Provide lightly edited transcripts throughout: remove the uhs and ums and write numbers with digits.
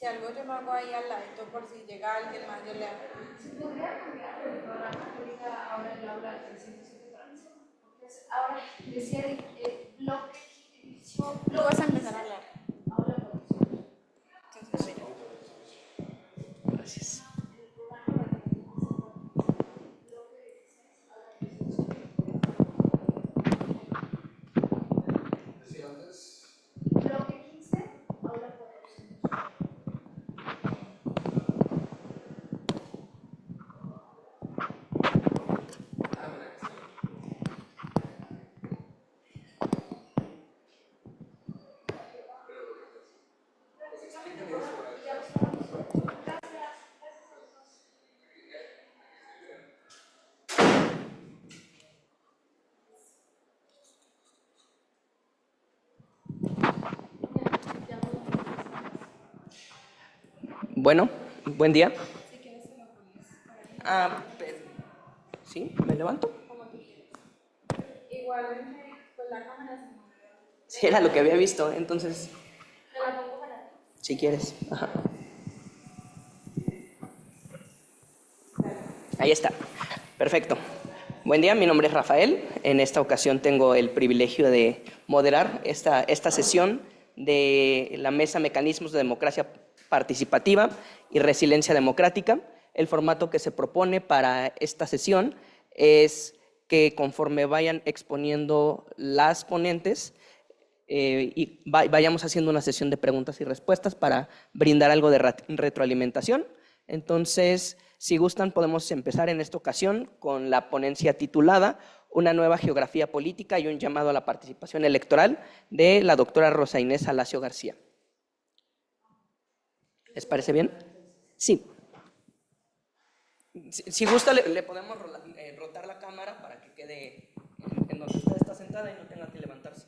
Si algo yo no hago ahí al ladito por si llega alguien más, yo le hago. ¿Se podría cambiar el programa católica ahora el aula al 307 trans? Porque ahora decía el bloque Tú vas a empezar a hablar. aula producción. Entonces, mira. Gracias. Bloque 15, aula producción. Bueno, buen día. ¿Sí? ¿Me levanto? Igual, pues la cámara se mueve. Sí, era lo que había visto, entonces, Te la pongo para ti. si quieres. Ajá. Ahí está. Perfecto. Buen día, mi nombre es Rafael. En esta ocasión tengo el privilegio de moderar esta sesión de la Mesa Mecanismos de Democracia Participativa y Resiliencia Democrática. El formato que se propone para esta sesión es que conforme vayan exponiendo las ponentes, y vayamos haciendo una sesión de preguntas y respuestas para brindar algo de retroalimentación. Entonces, si gustan, podemos empezar en esta ocasión con la ponencia titulada Una nueva geografía política y un llamado a la participación electoral de la doctora Rosa Inés Alacio García. ¿Les parece bien? Sí. Si gusta, le podemos rotar la cámara para que quede en donde usted está sentada y no tenga que levantarse.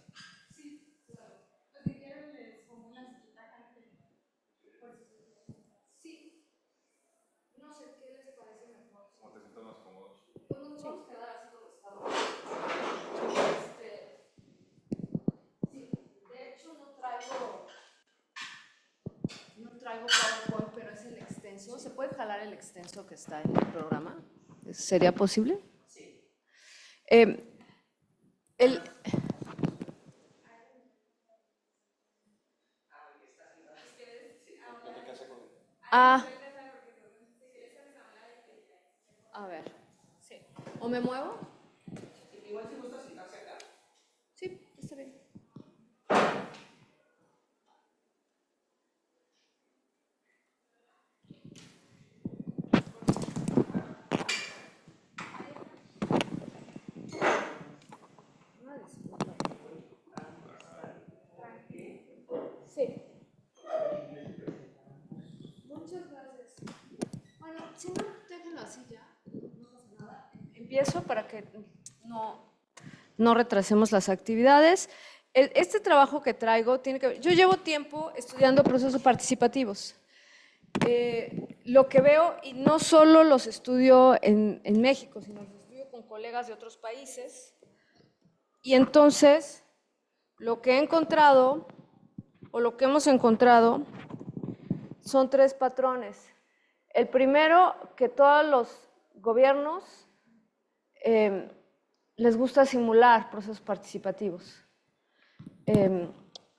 Traigo PowerPoint, pero es el extenso. ¿Se puede jalar el extenso que está en el programa? ¿Sería posible? Sí. A ver. Sí. ¿O me muevo? Igual si gusta sentarse acá. Sí, está bien. Sí. Muchas gracias. Bueno, si no, déjenlo así ya. No pasa nada. Empiezo para que no retrasemos las actividades. Este trabajo que traigo tiene que ver… Yo llevo tiempo estudiando procesos participativos. Lo que veo, y no solo los estudio en México, sino los estudio con colegas de otros países. Y entonces, lo que he encontrado, o lo que hemos encontrado, son tres patrones. El primero, que todos los gobiernos les gusta simular procesos participativos,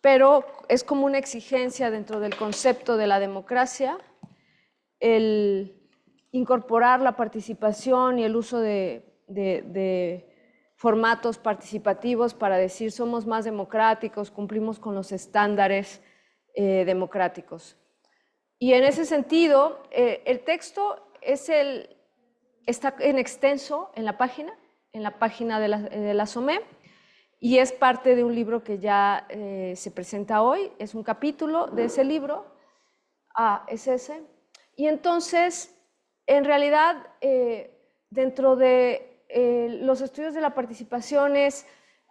pero es como una exigencia dentro del concepto de la democracia el incorporar la participación y el uso de formatos participativos para decir somos más democráticos, cumplimos con los estándares democráticos. Y en ese sentido, el texto está en extenso en la página de la SOME, y es parte de un libro que ya se presenta hoy, es un capítulo de ese libro, es ese. Y entonces, en realidad, dentro de los estudios de la participación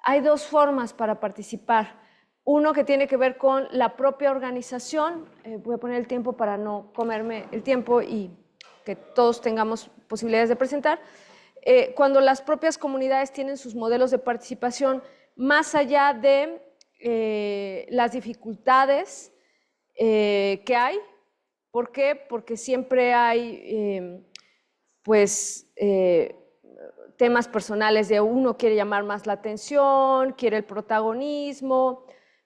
hay dos formas para participar. Uno que tiene que ver con la propia organización, voy a poner el tiempo para no comerme el tiempo y que todos tengamos posibilidades de presentar. Cuando las propias comunidades tienen sus modelos de participación, más allá de las dificultades que hay, ¿Por qué? Porque siempre hay, temas personales de uno quiere llamar más la atención, quiere el protagonismo,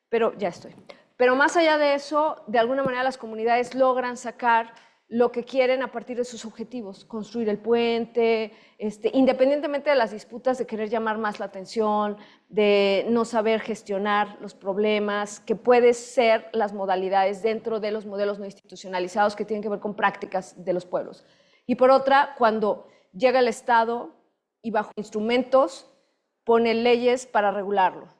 pero ya estoy. Pero más allá de eso, de alguna manera las comunidades logran sacar lo que quieren a partir de sus objetivos, construir el puente, independientemente de las disputas de querer llamar más la atención, de no saber gestionar los problemas, que pueden ser las modalidades dentro de los modelos no institucionalizados que tienen que ver con prácticas de los pueblos. Y por otra, cuando llega el Estado y bajo instrumentos pone leyes para regularlo.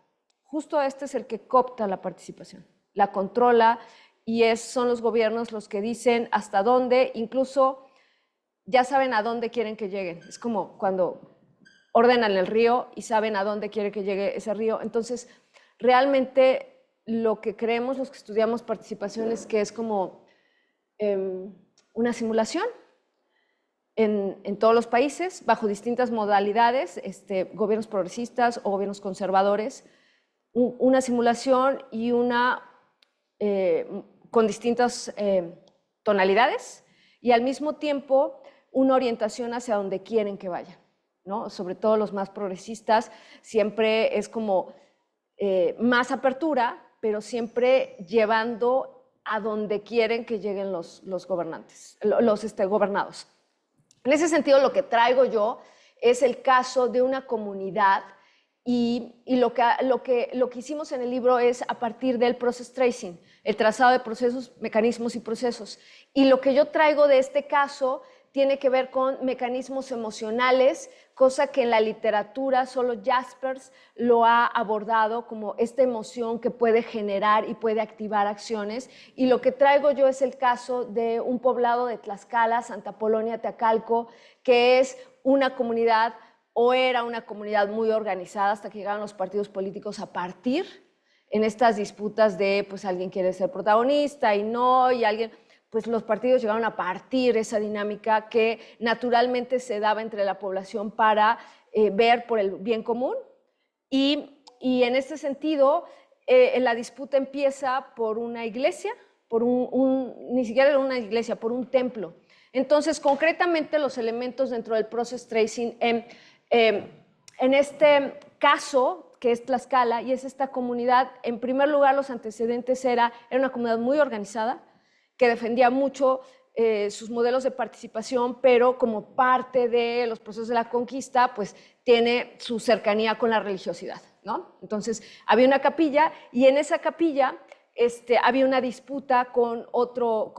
Justo este es el que coopta la participación, la controla, y son los gobiernos los que dicen hasta dónde, incluso ya saben a dónde quieren que lleguen. Es como cuando ordenan el río y saben a dónde quiere que llegue ese río. Entonces, realmente lo que creemos los que estudiamos participación es que es como una simulación en todos los países, bajo distintas modalidades, gobiernos progresistas o gobiernos conservadores, una simulación y con distintas tonalidades, y al mismo tiempo una orientación hacia donde quieren que vayan, ¿no? Sobre todo los más progresistas, siempre es como más apertura, pero siempre llevando a donde quieren que lleguen los gobernantes, los gobernados. En ese sentido, lo que traigo yo es el caso de una comunidad, y lo que hicimos en el libro es a partir del process tracing, el trazado de procesos, mecanismos y procesos. Y lo que yo traigo de este caso tiene que ver con mecanismos emocionales, cosa que en la literatura solo Jaspers lo ha abordado como esta emoción que puede generar y puede activar acciones. Y lo que traigo yo es el caso de un poblado de Tlaxcala, Santa Polonia, Teacalco, que es una comunidad, o era una comunidad muy organizada hasta que llegaron los partidos políticos a partir en estas disputas de, pues alguien quiere ser protagonista y no, y alguien, pues los partidos llegaron a partir esa dinámica que naturalmente se daba entre la población para ver por el bien común. Y en este sentido, la disputa empieza por una iglesia, ni siquiera era una iglesia, por un templo. Entonces, concretamente, los elementos dentro del process tracing en este caso, que es Tlaxcala, y es esta comunidad, en primer lugar, los antecedentes era una comunidad muy organizada, que defendía mucho sus modelos de participación, pero como parte de los procesos de la conquista, pues tiene su cercanía con la religiosidad, ¿no? Entonces, había una capilla, y en esa capilla había una disputa con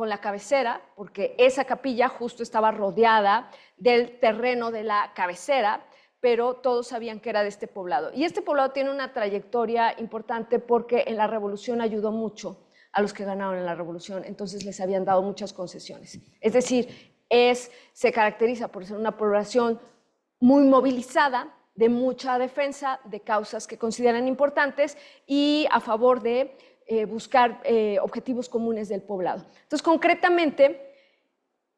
la cabecera, porque esa capilla justo estaba rodeada del terreno de la cabecera, pero todos sabían que era de este poblado. Y este poblado tiene una trayectoria importante porque en la revolución ayudó mucho a los que ganaron en la revolución, entonces les habían dado muchas concesiones. Es decir, se caracteriza por ser una población muy movilizada, de mucha defensa de causas que consideran importantes y a favor de buscar objetivos comunes del poblado. Entonces, concretamente,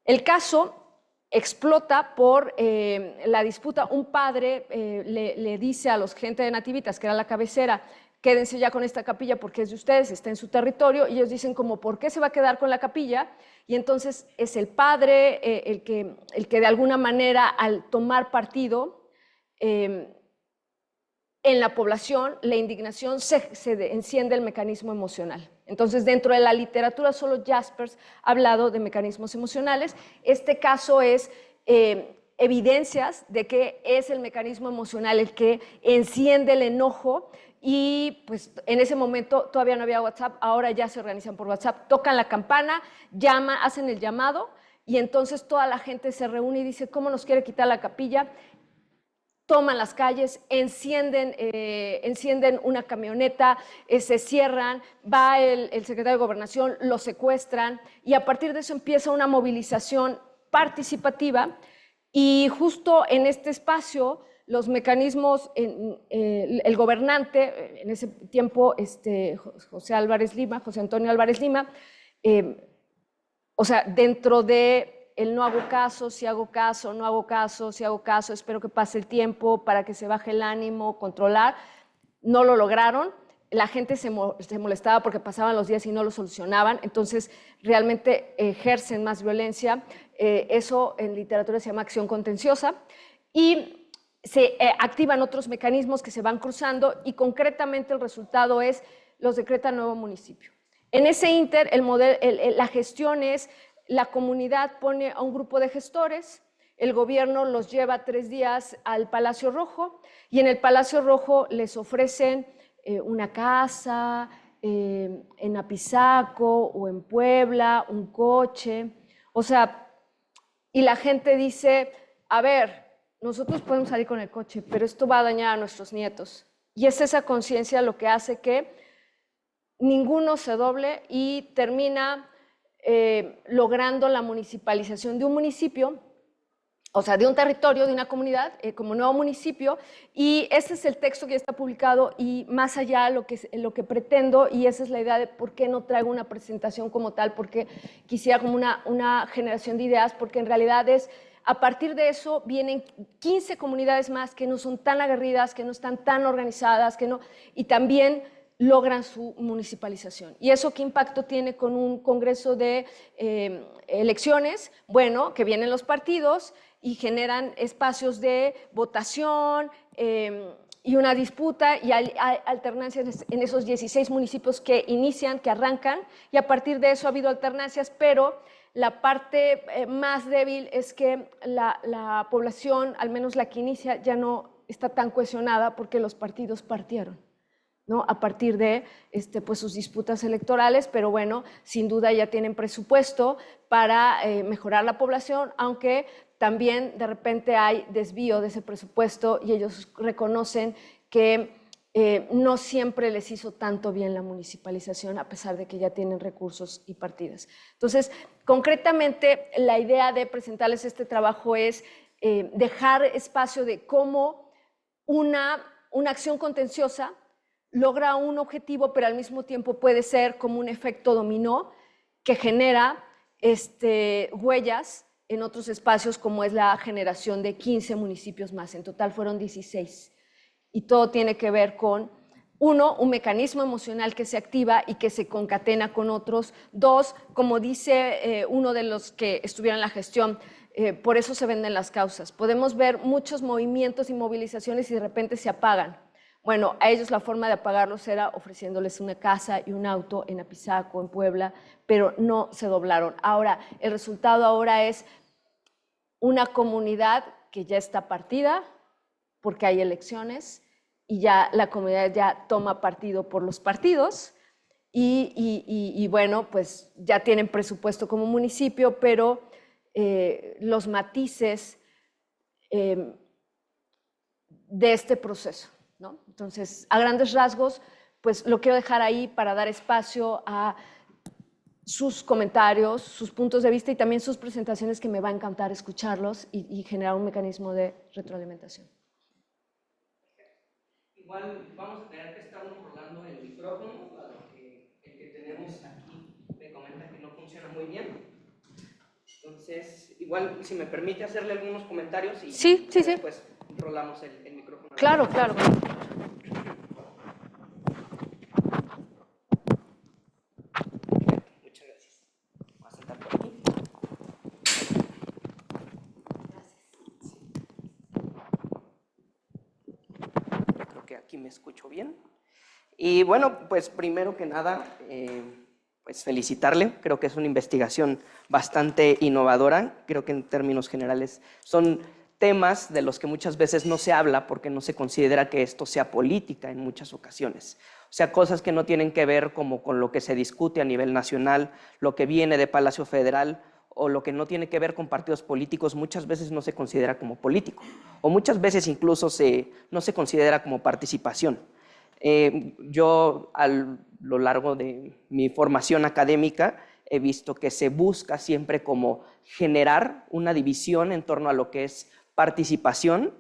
el caso explota por la disputa. Un padre le dice a los gente de Nativitas, que era la cabecera, quédense ya con esta capilla porque es de ustedes, está en su territorio, y ellos dicen como, ¿por qué se va a quedar con la capilla? Y entonces es el padre el que de alguna manera, al tomar partido en la población, la indignación, se enciende el mecanismo emocional. Entonces, dentro de la literatura, solo Jaspers ha hablado de mecanismos emocionales. Este caso es evidencias de que es el mecanismo emocional el que enciende el enojo, y pues en ese momento todavía no había WhatsApp, ahora ya se organizan por WhatsApp, tocan la campana, hacen el llamado, y entonces toda la gente se reúne y dice, ¿cómo nos quiere quitar la capilla? Toman las calles, encienden una camioneta, se cierran, va el secretario de Gobernación, lo secuestran, y a partir de eso empieza una movilización participativa. Y justo en este espacio, los mecanismos, el gobernante, en ese tiempo José Antonio Álvarez Lima, o sea, dentro de el no hago caso, si hago caso, no hago caso, si hago caso, espero que pase el tiempo para que se baje el ánimo, controlar. No lo lograron, la gente se molestaba porque pasaban los días y no lo solucionaban, entonces realmente ejercen más violencia. Eso en literatura se llama acción contenciosa, y se activan otros mecanismos que se van cruzando, y concretamente el resultado es los decreta nuevo municipio. En ese inter, la gestión es, la comunidad pone a un grupo de gestores, el gobierno los lleva 3 días al Palacio Rojo, y en el Palacio Rojo les ofrecen una casa, en Apizaco o en Puebla, un coche, o sea, y la gente dice, a ver, nosotros podemos salir con el coche, pero esto va a dañar a nuestros nietos. Y es esa conciencia lo que hace que ninguno se doble y termina logrando la municipalización de un municipio, o sea, de un territorio, de una comunidad, como nuevo municipio, y ese es el texto que ya está publicado, y más allá lo que pretendo, y esa es la idea de por qué no traigo una presentación como tal, porque quisiera como una generación de ideas, porque en realidad es, a partir de eso vienen 15 comunidades más que no son tan aguerridas, que no están tan organizadas, y también logran su municipalización. ¿Y eso qué impacto tiene con un congreso de elecciones? Bueno, que vienen los partidos y generan espacios de votación y una disputa, y hay alternancias en esos 16 municipios que inician, que arrancan, y a partir de eso ha habido alternancias, pero la parte más débil es que la población, al menos la que inicia, ya no está tan cohesionada porque los partidos partieron, ¿no? A partir de pues sus disputas electorales, pero bueno, sin duda ya tienen presupuesto para mejorar la población, aunque también de repente hay desvío de ese presupuesto, y ellos reconocen que no siempre les hizo tanto bien la municipalización, a pesar de que ya tienen recursos y partidas. Entonces, concretamente, la idea de presentarles este trabajo es dejar espacio de cómo una acción contenciosa logra un objetivo, pero al mismo tiempo puede ser como un efecto dominó que genera huellas en otros espacios, como es la generación de 15 municipios más. En total fueron 16. Y todo tiene que ver con, 1, un mecanismo emocional que se activa y que se concatena con otros. 2, como dice uno de los que estuvieron en la gestión, por eso se venden las causas. Podemos ver muchos movimientos y movilizaciones y de repente se apagan. Bueno, a ellos la forma de apagarlos era ofreciéndoles una casa y un auto en Apizaco, en Puebla, pero no se doblaron. Ahora, el resultado ahora es una comunidad que ya está partida porque hay elecciones, y ya la comunidad ya toma partido por los partidos, y bueno, pues ya tienen presupuesto como municipio, pero los matices de este proceso, ¿no? Entonces, a grandes rasgos, pues lo quiero dejar ahí para dar espacio a sus comentarios, sus puntos de vista y también sus presentaciones, que me va a encantar escucharlos y generar un mecanismo de retroalimentación. Igual vamos a tener que estarnos rolando el micrófono, dado que el que tenemos aquí me comenta que no funciona muy bien. Entonces, igual, si me permite hacerle algunos comentarios y sí. después rolamos el micrófono. Claro. Muchas gracias. Voy a sentar por aquí. Creo que aquí me escucho bien. Y bueno, pues primero que nada, pues felicitarle. Creo que es una investigación bastante innovadora. Creo que en términos generales son temas de los que muchas veces no se habla porque no se considera que esto sea política en muchas ocasiones. O sea, cosas que no tienen que ver como con lo que se discute a nivel nacional, lo que viene de Palacio Federal, o lo que no tiene que ver con partidos políticos, muchas veces no se considera como político, o muchas veces incluso no se considera como participación. Yo, a lo largo de mi formación académica, he visto que se busca siempre como generar una división en torno a lo que es participación,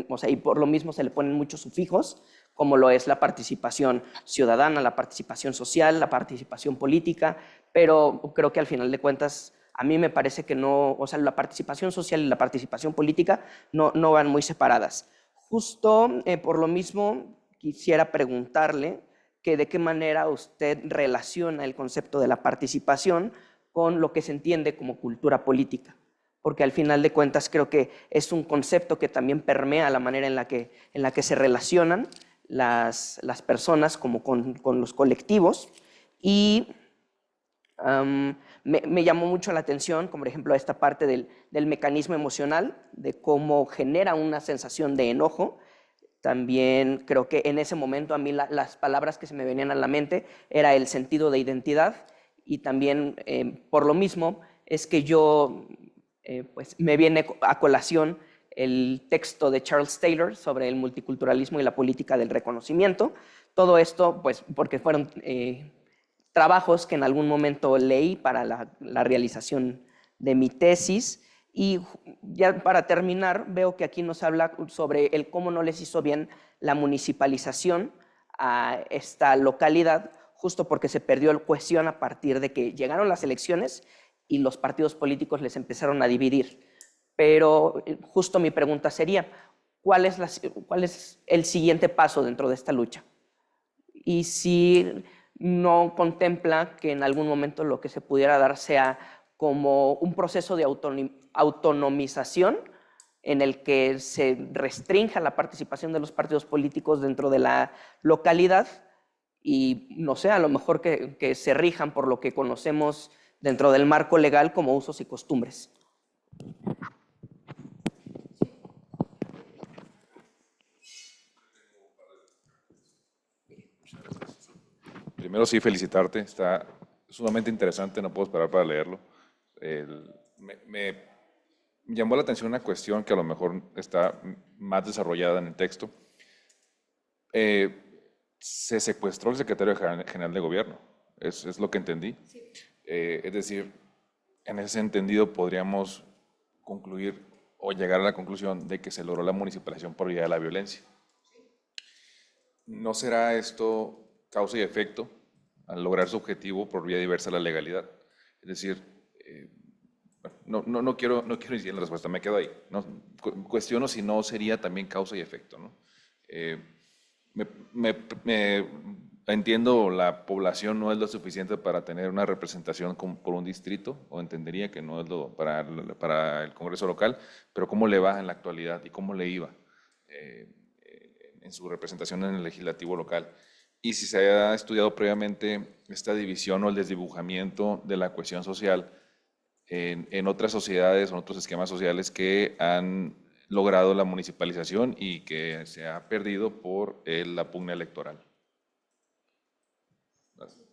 o sea, y por lo mismo se le ponen muchos sufijos, como lo es la participación ciudadana, la participación social, la participación política, pero creo que al final de cuentas a mí me parece que no, o sea, la participación social y la participación política no van muy separadas. Justo por lo mismo quisiera preguntarle que de qué manera usted relaciona el concepto de la participación con lo que se entiende como cultura política, porque al final de cuentas creo que es un concepto que también permea la manera en la que se relacionan las personas como con los colectivos. Y me llamó mucho la atención, como por ejemplo, esta parte del mecanismo emocional, de cómo genera una sensación de enojo. También creo que en ese momento a mí las palabras que se me venían a la mente era el sentido de identidad, y también por lo mismo es que yo pues me viene a colación el texto de Charles Taylor sobre el multiculturalismo y la política del reconocimiento. Todo esto pues porque fueron trabajos que en algún momento leí para la realización de mi tesis. Y ya para terminar, veo que aquí nos habla sobre el cómo no les hizo bien la municipalización a esta localidad, justo porque se perdió el cohesión a partir de que llegaron las elecciones y los partidos políticos les empezaron a dividir. Pero justo mi pregunta sería, ¿cuál es el siguiente paso dentro de esta lucha? Y si no contempla que en algún momento lo que se pudiera dar sea como un proceso de autonomización en el que se restrinja la participación de los partidos políticos dentro de la localidad y, no sé, a lo mejor que se rijan por lo que conocemos dentro del marco legal como usos y costumbres. Primero sí, felicitarte, está sumamente interesante, no puedo esperar para leerlo. Me llamó la atención una cuestión que a lo mejor está más desarrollada en el texto. Se secuestró el secretario general de gobierno, es lo que entendí. Sí. Es decir, en ese entendido podríamos concluir o llegar a la conclusión de que se logró la municipalización por vía de la violencia. ¿No será esto causa y efecto al lograr su objetivo por vía diversa de la legalidad? Es decir, no quiero decir en la respuesta, me quedo ahí. ¿No? Cuestiono si no sería también causa y efecto, ¿no? Entiendo, la población no es lo suficiente para tener una representación por un distrito, o entendería que no es lo para el Congreso local, pero ¿cómo le va en la actualidad y cómo le iba en su representación en el legislativo local? Y si se ha estudiado previamente esta división o el desdibujamiento de la cohesión social en otras sociedades o en otros esquemas sociales que han logrado la municipalización y que se ha perdido por la pugna electoral. Gracias.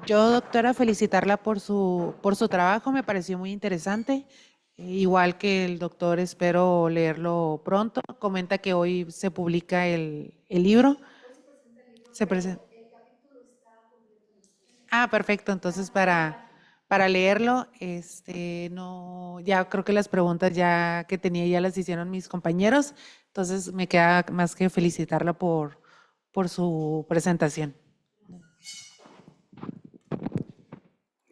Yo, doctora, felicitarla por su trabajo, me pareció muy interesante. Igual que el doctor, espero leerlo pronto. Comenta que hoy se publica el libro. Se presenta. Ah, perfecto. Entonces, para leerlo, no, ya creo que las preguntas ya que tenía ya las hicieron mis compañeros. Entonces, me queda más que felicitarla por su presentación.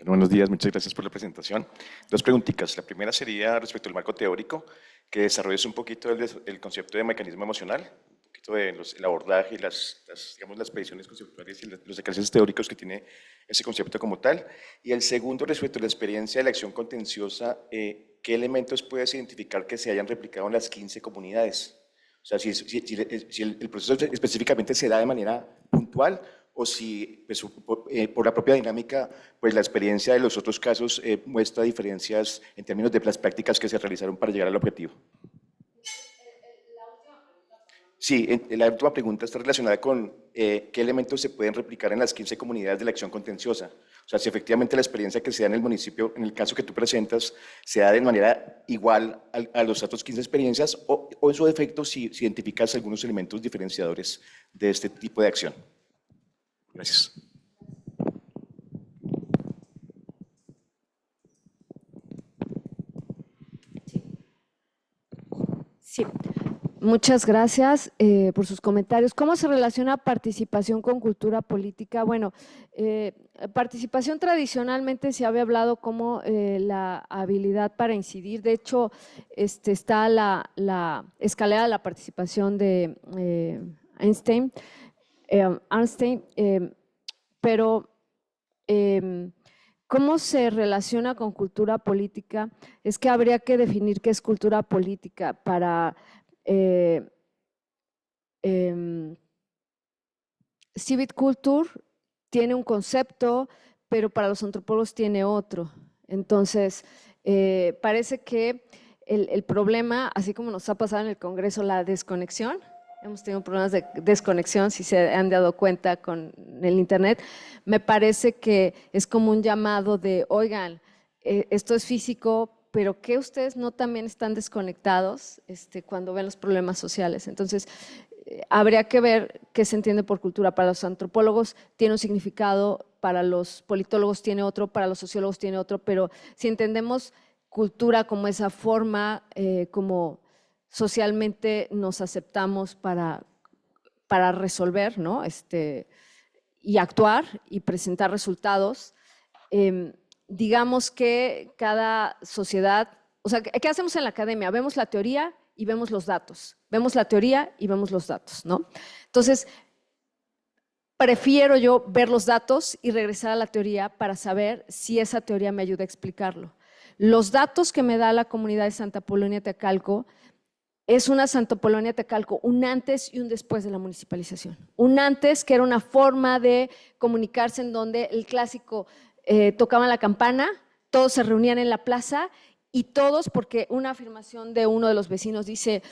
Buenos días, muchas gracias por la presentación. Dos preguntitas. La primera sería respecto al marco teórico, que desarrolles un poquito el concepto de mecanismo emocional, un poquito de el abordaje y digamos, las predicciones conceptuales y los ejercicios teóricos que tiene ese concepto como tal. Y el segundo, respecto a la experiencia de la acción contenciosa, ¿qué elementos puedes identificar que se hayan replicado en las 15 comunidades? O sea, si el proceso específicamente se da de manera puntual, o si pues, por la propia dinámica, pues la experiencia de los otros casos muestra diferencias en términos de las prácticas que se realizaron para llegar al objetivo. Sí, la última pregunta está relacionada con qué elementos se pueden replicar en las 15 comunidades de la acción contenciosa. O sea, si efectivamente la experiencia que se da en el municipio, en el caso que tú presentas, se da de manera igual a los otros 15 experiencias, o en su defecto, si identificas algunos elementos diferenciadores de este tipo de acción. Gracias. Sí. Muchas gracias por sus comentarios. ¿Cómo se relaciona participación con cultura política? Bueno, participación tradicionalmente se había hablado como la habilidad para incidir. De hecho, está la escalera de la participación de Einstein, pero ¿cómo se relaciona con cultura política? Es que habría que definir qué es cultura política para… civic culture tiene un concepto, pero para los antropólogos tiene otro. Entonces, parece que el problema, así como nos ha pasado en el Congreso, la desconexión, hemos tenido problemas de desconexión, si se han dado cuenta con el Internet, me parece que es como un llamado de, oigan, esto es físico, pero ¿qué ustedes no también están desconectados cuando ven los problemas sociales? Entonces, habría que ver qué se entiende por cultura. Para los antropólogos tiene un significado, para los politólogos tiene otro, para los sociólogos tiene otro, pero si entendemos cultura como esa forma, como socialmente nos aceptamos para resolver, ¿no? Y actuar y presentar resultados, digamos que cada sociedad, o sea, ¿qué hacemos en la academia? Vemos la teoría y vemos los datos, vemos la teoría y vemos los datos, ¿no? Entonces, prefiero yo ver los datos y regresar a la teoría para saber si esa teoría me ayuda a explicarlo. Los datos que me da la comunidad de Santa Apolonia Tecalco es una Santa Apolonia Tecalco, un antes y un después de la municipalización. Un antes que era una forma de comunicarse en donde el clásico tocaban la campana, todos se reunían en la plaza y todos, porque una afirmación de uno de los vecinos dice,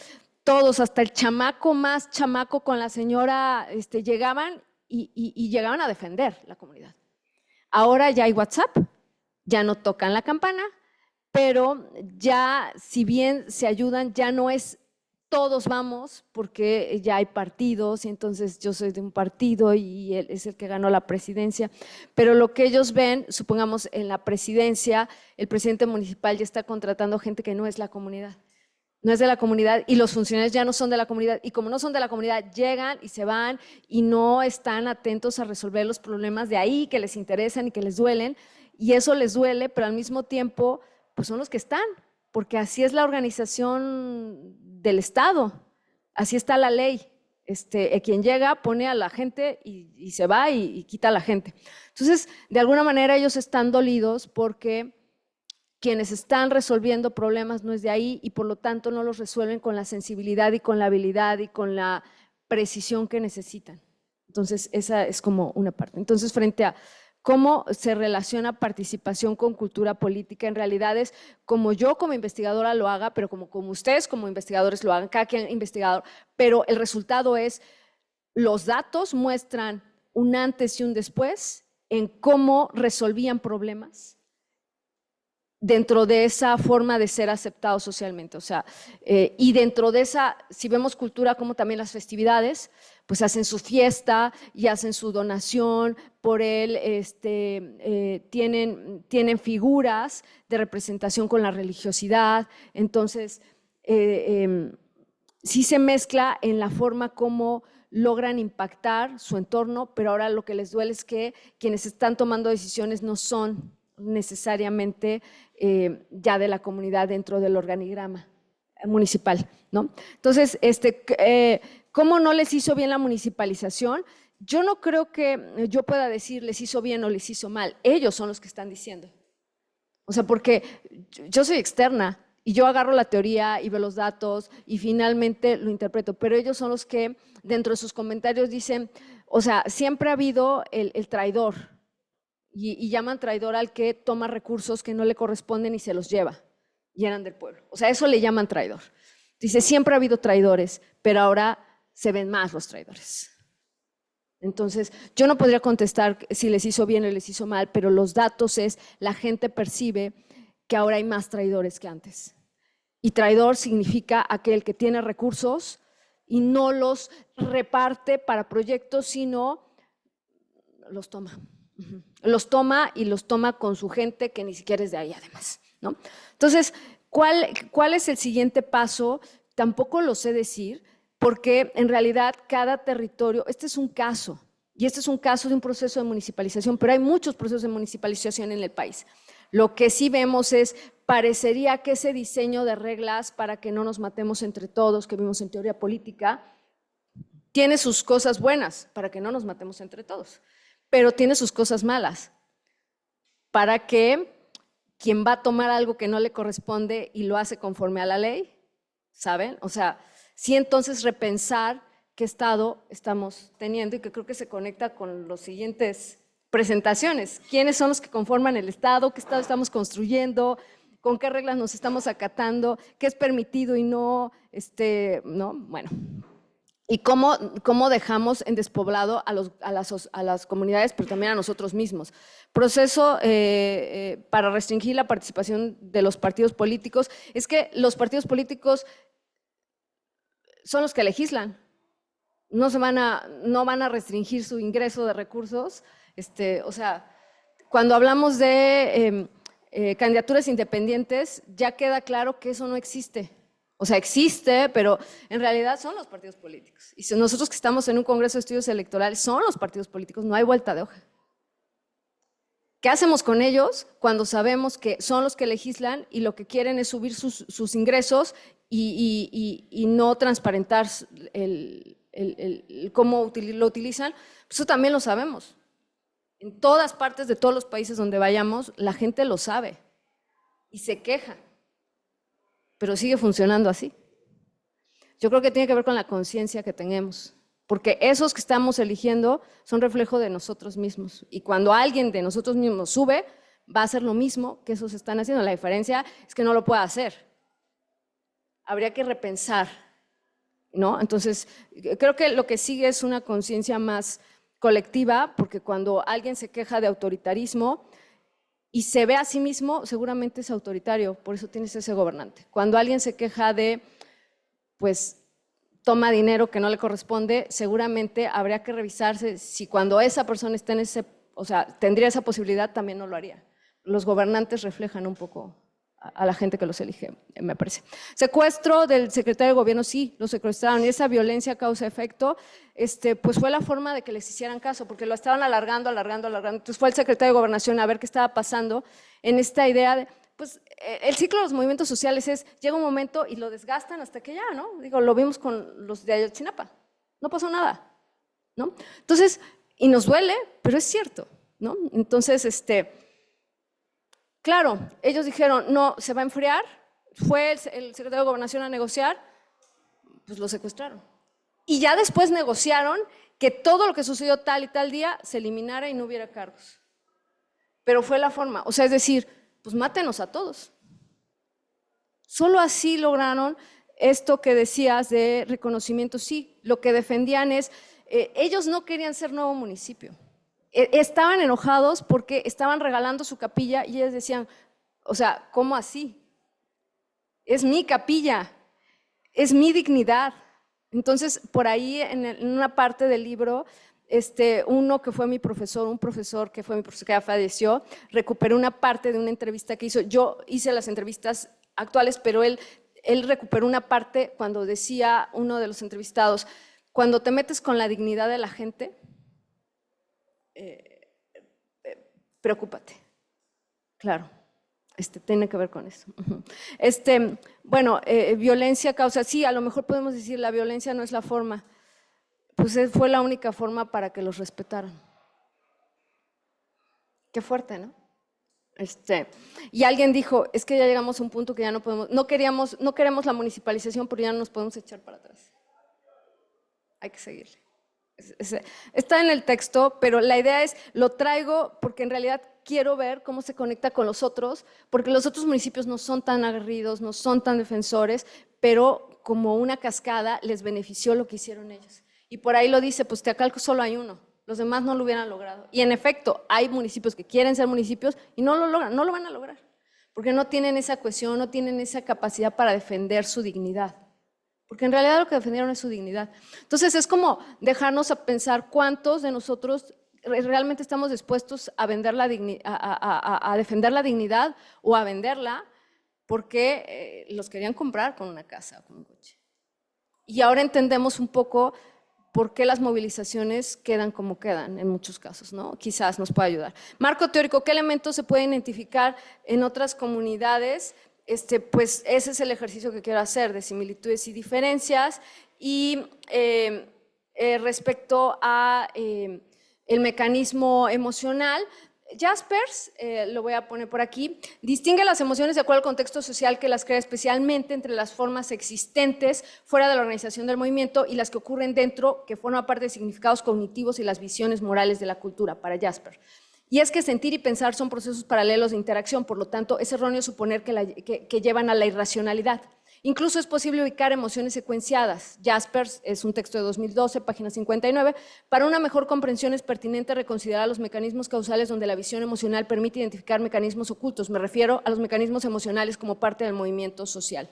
todos, hasta el chamaco más chamaco con la señora, llegaban y llegaban a defender la comunidad. Ahora ya hay WhatsApp, ya no tocan la campana, pero ya, si bien se ayudan, ya no es todos vamos, porque ya hay partidos y entonces yo soy de un partido y él es el que ganó la presidencia, pero lo que ellos ven, supongamos en la presidencia, el presidente municipal ya está contratando gente que no es la comunidad, no es de la comunidad y los funcionarios ya no son de la comunidad y como no son de la comunidad llegan y se van y no están atentos a resolver los problemas de ahí que les interesan y que les duelen y eso les duele, pero al mismo tiempo pues son los que están, porque así es la organización del Estado, así está la ley. Quien llega pone a la gente y se va y quita a la gente. Entonces, de alguna manera ellos están dolidos porque quienes están resolviendo problemas no es de ahí y por lo tanto no los resuelven con la sensibilidad y con la habilidad y con la precisión que necesitan. Entonces, esa es como una parte. Entonces, frente a cómo se relaciona participación con cultura política, en realidad es como yo como investigadora lo haga, pero como ustedes como investigadores lo hagan, cada quien investigador, pero el resultado es, los datos muestran un antes y un después en cómo resolvían problemas dentro de esa forma de ser aceptados socialmente, o sea, y dentro de esa, si vemos cultura como también las festividades, pues hacen su fiesta y hacen su donación por él, tienen figuras de representación con la religiosidad, entonces sí se mezcla en la forma como logran impactar su entorno, pero ahora lo que les duele es que quienes están tomando decisiones no son necesariamente ya de la comunidad dentro del organigrama municipal, ¿no? Entonces, ¿cómo no les hizo bien la municipalización? Yo no creo que yo pueda decir les hizo bien o les hizo mal, ellos son los que están diciendo. O sea, porque yo soy externa y yo agarro la teoría y veo los datos y finalmente lo interpreto, pero ellos son los que dentro de sus comentarios dicen, o sea, siempre ha habido el traidor, y llaman traidor al que toma recursos que no le corresponden y se los lleva, y eran del pueblo. O sea, eso le llaman traidor. Dice, siempre ha habido traidores, pero ahora se ven más los traidores. Entonces, yo no podría contestar si les hizo bien o les hizo mal, pero los datos es, la gente percibe que ahora hay más traidores que antes. Y traidor significa aquel que tiene recursos y no los reparte para proyectos, sino los toma. Los toma y los toma con su gente que ni siquiera es de ahí además, ¿no? Entonces, ¿cuál es el siguiente paso tampoco lo sé decir, porque en realidad cada territorio, este es un caso, y este es un caso de un proceso de municipalización, pero hay muchos procesos de municipalización en el país. Lo que sí vemos es, parecería que ese diseño de reglas para que no nos matemos entre todos, que vimos en teoría política, tiene sus cosas buenas, para que no nos matemos entre todos, pero tiene sus cosas malas, para que quien va a tomar algo que no le corresponde y lo hace conforme a la ley, ¿saben? O sea, sí entonces repensar qué estado estamos teniendo y que creo que se conecta con los siguientes presentaciones. ¿Quiénes son los que conforman el estado? ¿Qué estado estamos construyendo? ¿Con qué reglas nos estamos acatando? ¿Qué es permitido y no? ¿No? Bueno. Y cómo dejamos en despoblado a las comunidades, pero también a nosotros mismos. Proceso para restringir la participación de los partidos políticos. Es que los partidos políticos son los que legislan. No van a restringir su ingreso de recursos. O sea, cuando hablamos de candidaturas independientes, ya queda claro que eso no existe. O sea, existe, pero en realidad son los partidos políticos. Y si nosotros que estamos en un Congreso de Estudios Electorales son los partidos políticos, no hay vuelta de hoja. ¿Qué hacemos con ellos cuando sabemos que son los que legislan y lo que quieren es subir sus ingresos y no transparentar cómo lo utilizan? Eso también lo sabemos. En todas partes de todos los países donde vayamos, la gente lo sabe y se queja. Pero sigue funcionando así. Yo creo que tiene que ver con la conciencia que tenemos, porque esos que estamos eligiendo son reflejo de nosotros mismos. Y cuando alguien de nosotros mismos sube, va a hacer lo mismo que esos están haciendo. La diferencia es que no lo puede hacer. Habría que repensar, ¿no? Entonces, creo que lo que sigue es una conciencia más colectiva, porque cuando alguien se queja de autoritarismo, y se ve a sí mismo, seguramente es autoritario, por eso tienes ese gobernante. Cuando alguien se queja de, pues, toma dinero que no le corresponde, seguramente habría que revisarse si cuando esa persona está en o sea, tendría esa posibilidad, también no lo haría. Los gobernantes reflejan un poco a la gente que los elige, me parece. Secuestro del secretario de gobierno, sí, lo secuestraron, y esa violencia causa-efecto, pues fue la forma de que les hicieran caso, porque lo estaban alargando. Entonces fue el secretario de Gobernación a ver qué estaba pasando en esta idea de, pues el ciclo de los movimientos sociales es, llega un momento y lo desgastan hasta que ya, ¿no? Digo, lo vimos con los de Ayotzinapa, no pasó nada, ¿no? Entonces, y nos duele, pero es cierto, ¿no? Entonces, claro, ellos dijeron, no, se va a enfriar, fue el secretario de Gobernación a negociar, pues lo secuestraron. Y ya después negociaron que todo lo que sucedió tal y tal día se eliminara y no hubiera cargos. Pero fue la forma, o sea, es decir, pues mátenos a todos. Solo así lograron esto que decías de reconocimiento. Sí, lo que defendían es, ellos no querían ser nuevo municipio. Estaban enojados porque estaban regalando su capilla y ellos decían, o sea, ¿cómo así? Es mi capilla, es mi dignidad. Entonces, por ahí en una parte del libro, uno que fue mi profesor, un profesor que fue mi profesor que ya falleció, recuperó una parte de una entrevista que hizo. Yo hice las entrevistas actuales, pero él recuperó una parte cuando decía uno de los entrevistados, cuando te metes con la dignidad de la gente, preocúpate. Claro, tiene que ver con eso. Bueno, violencia causa, sí, a lo mejor podemos decir la violencia no es la forma, pues fue la única forma para que los respetaran. Qué fuerte, ¿no? Y alguien dijo, es que ya llegamos a un punto que ya no podemos, no queremos la municipalización, pero ya no nos podemos echar para atrás. Hay que seguirle. Está en el texto, pero la idea es, lo traigo porque en realidad quiero ver cómo se conecta con los otros, porque los otros municipios no son tan aguerridos, no son tan defensores, pero como una cascada les benefició lo que hicieron ellos. Y por ahí lo dice, pues Teacalco solo hay uno, los demás no lo hubieran logrado. Y en efecto, hay municipios que quieren ser municipios y no lo logran, no lo van a lograr, porque no tienen esa cohesión, no tienen esa capacidad para defender su dignidad. Porque en realidad lo que defendieron es su dignidad. Entonces es como dejarnos a pensar cuántos de nosotros realmente estamos dispuestos a, a defender la dignidad o a venderla porque los querían comprar con una casa o con un coche. y ahora entendemos un poco por qué las movilizaciones quedan como quedan en muchos casos, ¿no? Quizás nos pueda ayudar. Marco teórico, ¿qué elementos se pueden identificar en otras comunidades? Pues ese es el ejercicio que quiero hacer, de similitudes y diferencias. Y respecto a el mecanismo emocional, Jaspers, lo voy a poner por aquí, distingue las emociones de acuerdo al contexto social que las crea, especialmente entre las formas existentes fuera de la organización del movimiento y las que ocurren dentro, que forman parte de significados cognitivos y las visiones morales de la cultura, para Jaspers. Y es que sentir y pensar son procesos paralelos de interacción, por lo tanto, es erróneo suponer que llevan a la irracionalidad. Incluso es posible ubicar emociones secuenciadas. Jaspers es un texto de 2012, página 59. Para una mejor comprensión es pertinente reconsiderar los mecanismos causales donde la visión emocional permite identificar mecanismos ocultos. Me refiero a los mecanismos emocionales como parte del movimiento social.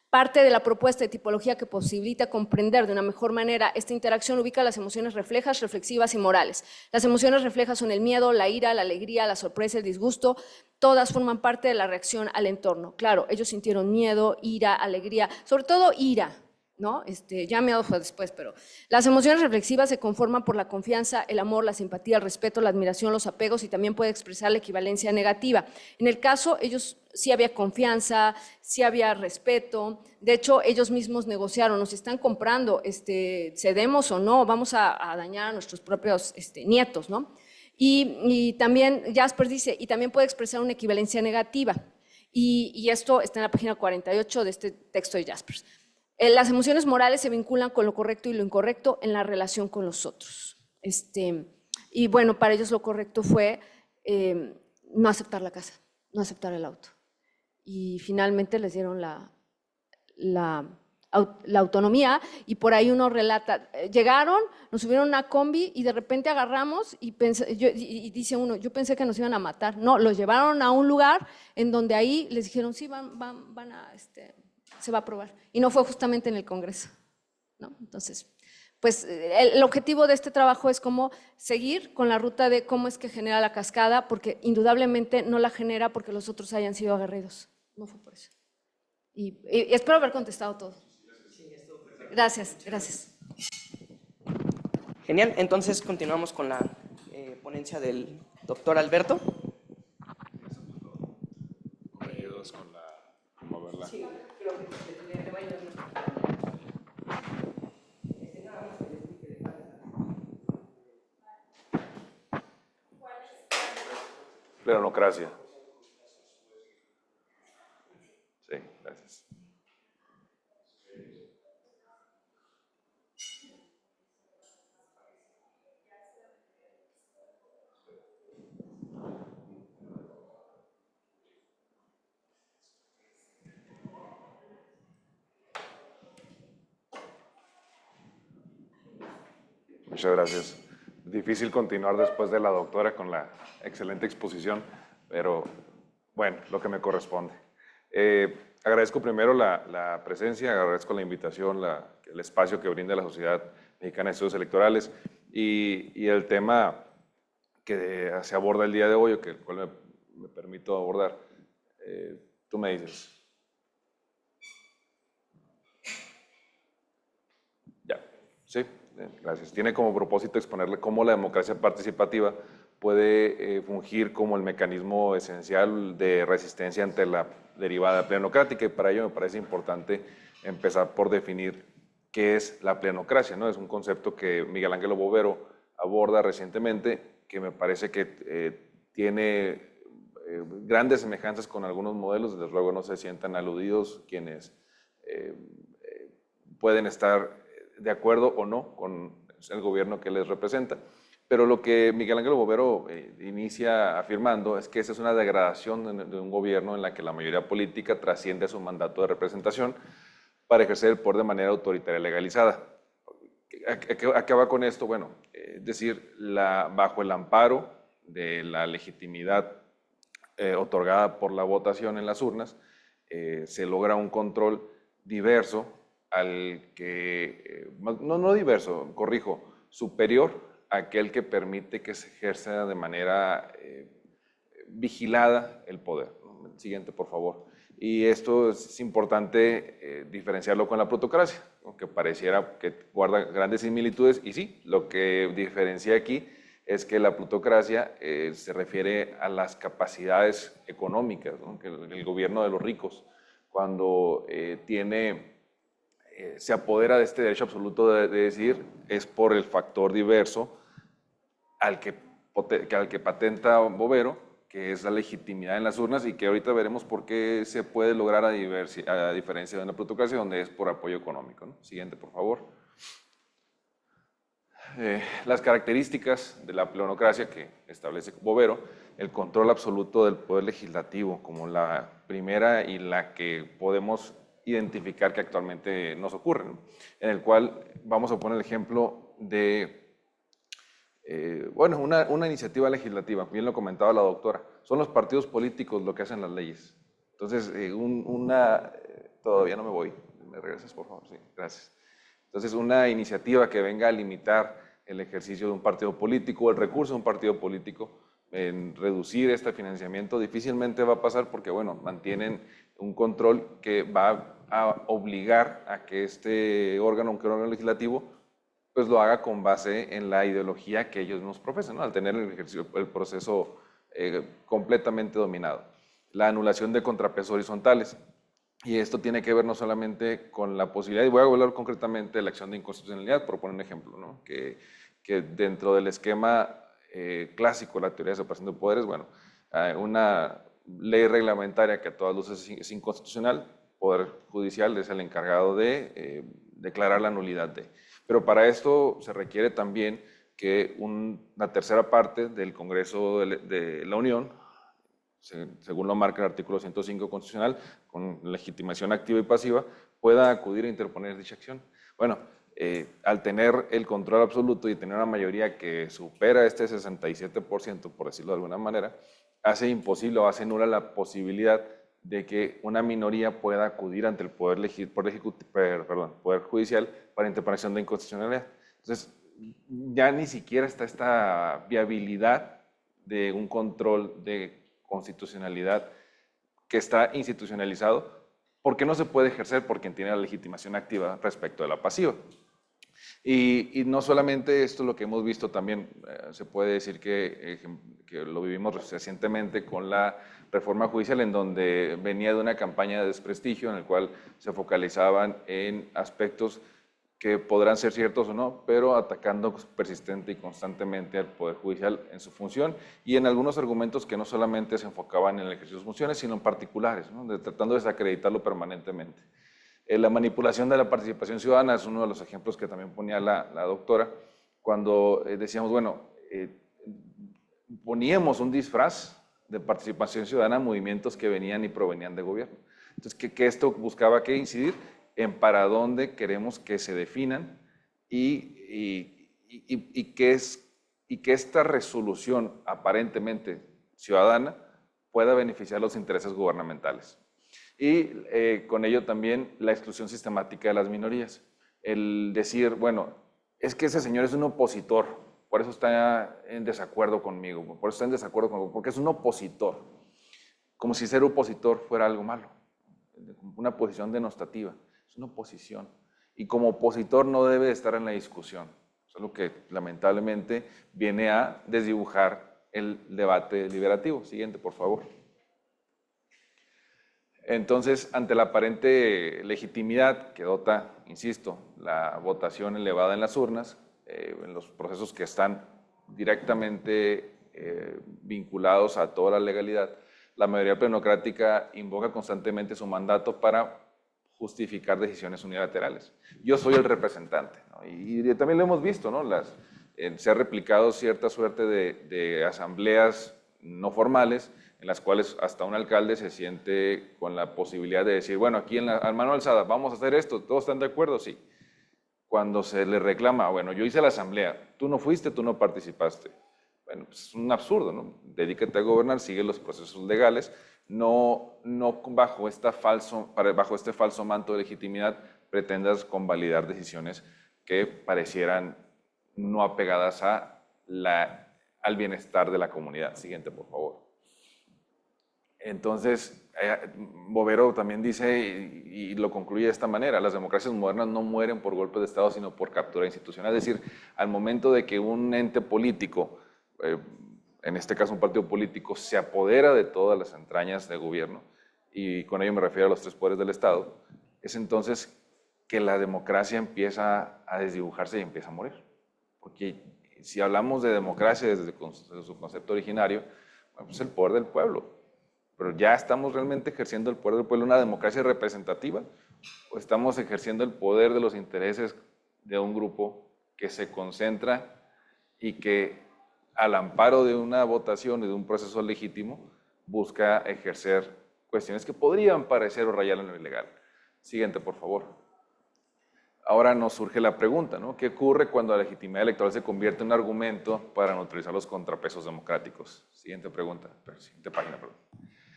Parte de la propuesta de tipología que posibilita comprender de una mejor manera esta interacción ubica las emociones reflejas, reflexivas y morales. Las emociones reflejas son el miedo, la ira, la alegría, la sorpresa, el disgusto. Todas forman parte de la reacción al entorno. Claro, ellos sintieron miedo, ira, alegría, sobre todo ira, ¿no? Ya miedo fue después, pero las emociones reflexivas se conforman por la confianza, el amor, la simpatía, el respeto, la admiración, los apegos y también puede expresar la equivalencia negativa. En el caso, ellos sí había confianza, sí había respeto. De hecho, ellos mismos negociaron, nos están comprando, cedemos o no, vamos a dañar a nuestros propios nietos, ¿no? Y también Jaspers dice, y también puede expresar una equivalencia negativa. Y esto está en la página 48 de este texto de Jaspers. Las emociones morales se vinculan con lo correcto y lo incorrecto en la relación con los otros. Y bueno, para ellos lo correcto fue no aceptar la casa, no aceptar el auto. Y finalmente les dieron la autonomía, y por ahí uno relata, llegaron, nos subieron a una combi y de repente agarramos y dice uno, yo pensé que nos iban a matar. No, los llevaron a un lugar en donde ahí les dijeron, sí, van a, se va a aprobar. Y no fue justamente en el Congreso, ¿no? Entonces, pues el objetivo de este trabajo es cómo seguir con la ruta de cómo es que genera la cascada, porque indudablemente no la genera porque los otros hayan sido aguerridos. No fue por eso. Y espero haber contestado todo. Gracias, gracias. Genial, entonces continuamos con la ponencia del doctor Alberto. Ayudas con la, ¿cómo verla? Sí, creo que te va a ayudar. Plenocracia. Sí, gracias. Muchas gracias. Difícil continuar después de la doctora con la excelente exposición, pero bueno, lo que me corresponde. Agradezco primero la presencia, agradezco la invitación, el espacio que brinda la Sociedad Mexicana de Estudios Electorales y el tema que se aborda el día de hoy, el cual me permito abordar. Tú me dices. Ya, sí. Gracias. Tiene como propósito exponerle cómo la democracia participativa puede fungir como el mecanismo esencial de resistencia ante la derivada plenocrática, y para ello me parece importante empezar por definir qué es la plenocracia, ¿no? Es un concepto que Miguel Ángel Bovero aborda recientemente, que me parece que tiene grandes semejanzas con algunos modelos. Desde luego no se sientan aludidos quienes pueden estar de acuerdo o no con el gobierno que les representa. Pero lo que Miguel Ángel Bovero inicia afirmando es que esa es una degradación de un gobierno en la que la mayoría política trasciende a su mandato de representación para ejercer el poder de manera autoritaria legalizada. ¿A qué va con esto? Bueno, es decir, bajo el amparo de la legitimidad otorgada por la votación en las urnas, se logra un control diverso al que, no diverso, corrijo, superior a aquel que permite que se ejerza de manera vigilada el poder. Siguiente, por favor. Y esto es importante diferenciarlo con la plutocracia, aunque pareciera que guarda grandes similitudes, y sí, lo que diferencia aquí es que la plutocracia se refiere a las capacidades económicas, ¿no? Que el gobierno de los ricos, cuando se apodera de este derecho absoluto de decidir, es por el factor diverso al que patenta Bovero, que es la legitimidad en las urnas, y que ahorita veremos por qué se puede lograr a diferencia de una plutocracia donde es por apoyo económico, ¿no? Siguiente, por favor. Las características de la plenocracia que establece Bovero: el control absoluto del poder legislativo como la primera y la que podemos identificar que actualmente nos ocurre, ¿no? En el cual vamos a poner el ejemplo de una iniciativa legislativa, bien lo comentaba la doctora, son los partidos políticos lo que hacen las leyes. Entonces, todavía no me voy, ¿me regresas por favor? Sí, gracias. Entonces, una iniciativa que venga a limitar el ejercicio de un partido político, el recurso de un partido político, en reducir este financiamiento, difícilmente va a pasar porque, bueno, mantienen un control que va a obligar a que este órgano, aunque órgano legislativo, pues lo haga con base en la ideología que ellos nos profesan, ¿no? Al tener el proceso completamente dominado. La anulación de contrapesos horizontales. Y esto tiene que ver no solamente con la posibilidad, y voy a hablar concretamente de la acción de inconstitucionalidad, por poner un ejemplo, ¿no? Que dentro del esquema clásico de la teoría de separación de poderes, bueno, una ley reglamentaria que a todas luces es inconstitucional, Poder Judicial es el encargado de declarar la nulidad de. Pero para esto se requiere también que una tercera parte del Congreso de la Unión, según lo marca el artículo 105 constitucional, con legitimación activa y pasiva, pueda acudir a interponer dicha acción. Bueno, al tener el control absoluto y tener una mayoría que supera este 67%, por decirlo de alguna manera, hace imposible o hace nula la posibilidad de que una minoría pueda acudir ante el Poder Judicial para interposición de inconstitucionalidad. Entonces, ya ni siquiera está esta viabilidad de un control de constitucionalidad que está institucionalizado, porque no se puede ejercer por quien tiene la legitimación activa respecto de la pasiva. Y no solamente esto, lo que hemos visto también, se puede decir que lo vivimos recientemente con la reforma judicial, en donde venía de una campaña de desprestigio en el cual se focalizaban en aspectos que podrán ser ciertos o no, pero atacando persistente y constantemente al Poder Judicial en su función, y en algunos argumentos que no solamente se enfocaban en el ejercicio de sus funciones, sino en particulares, ¿no? Tratando de desacreditarlo permanentemente. La manipulación de la participación ciudadana es uno de los ejemplos que también ponía la doctora, cuando decíamos, bueno, poníamos un disfraz de participación ciudadana a movimientos que venían y provenían de gobierno. Entonces, que esto buscaba que incidir en para dónde queremos que se definan y que esta resolución aparentemente ciudadana pueda beneficiar los intereses gubernamentales. Y con ello también la exclusión sistemática de las minorías. El decir, bueno, es que ese señor es un opositor, por eso está en desacuerdo conmigo, por eso está en desacuerdo conmigo, porque es un opositor. Como si ser opositor fuera algo malo, una posición denostativa. Es una oposición. Y como opositor no debe estar en la discusión. Eso es lo que lamentablemente viene a desdibujar el debate deliberativo. Siguiente, por favor. Entonces, ante la aparente legitimidad que dota, insisto, la votación elevada en las urnas, en los procesos que están directamente vinculados a toda la legalidad, la mayoría plenocrática invoca constantemente su mandato para justificar decisiones unilaterales. Yo soy el representante, ¿no? Y también lo hemos visto, ¿no? Se ha replicado cierta suerte de asambleas no formales, en las cuales hasta un alcalde se siente con la posibilidad de decir, bueno, aquí al mano alzada, vamos a hacer esto, ¿todos están de acuerdo? Sí. Cuando se le reclama, bueno, yo hice la asamblea, tú no fuiste, tú no participaste. Bueno, pues es un absurdo, ¿no? Dedícate a gobernar, sigue los procesos legales, no bajo este falso manto de legitimidad pretendas convalidar decisiones que parecieran no apegadas al bienestar de la comunidad. Siguiente, por favor. Entonces, Bovero también dice, y lo concluye de esta manera, las democracias modernas no mueren por golpes de Estado, sino por captura institucional. Es decir, al momento de que un ente político, en este caso un partido político, se apodera de todas las entrañas de gobierno, y con ello me refiero a los tres poderes del Estado, es entonces que la democracia empieza a desdibujarse y empieza a morir. Porque si hablamos de desde su concepto originario, bueno, pues el poder del pueblo. Pero ya estamos realmente ejerciendo el poder del pueblo, una democracia representativa, o estamos ejerciendo el poder de los intereses de un grupo que se concentra y que al amparo de una votación y de un proceso legítimo busca ejercer cuestiones que podrían parecer o rayar en lo ilegal. Siguiente, por favor. Ahora nos surge la pregunta, ¿no? ¿Qué ocurre cuando la legitimidad electoral se convierte en un argumento para neutralizar los contrapesos democráticos? Siguiente pregunta, siguiente página, perdón.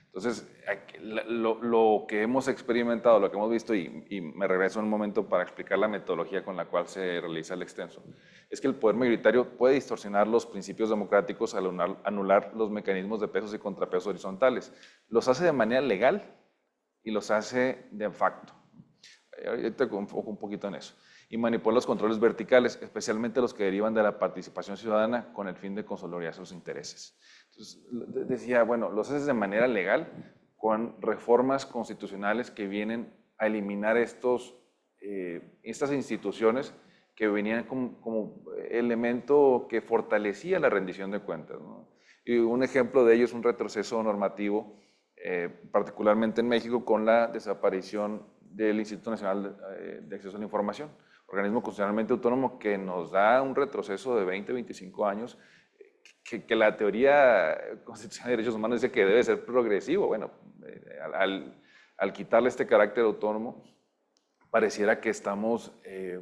Entonces, lo que hemos experimentado, lo que hemos visto, y me regreso un momento para explicar la metodología con la cual se realiza el extenso, es que el poder mayoritario puede distorsionar los principios democráticos al anular los mecanismos de pesos y contrapesos horizontales. Los hace de manera legal y los hace de facto. Ahorita enfoco un poquito en eso. Y manipula los controles verticales, especialmente los que derivan de la participación ciudadana con el fin de consolidar sus intereses. Entonces, decía, bueno, los haces de manera legal con reformas constitucionales que vienen a eliminar estas instituciones que venían como elemento que fortalecía la rendición de cuentas, ¿no? Y un ejemplo de ello es un retroceso normativo, particularmente en México, con la desaparición del Instituto Nacional de Acceso a la Información, organismo constitucionalmente autónomo que nos da un retroceso de 20, 25 años, que la teoría constitucional de derechos humanos dice que debe ser progresivo. Bueno, al quitarle este carácter autónomo, pareciera que estamos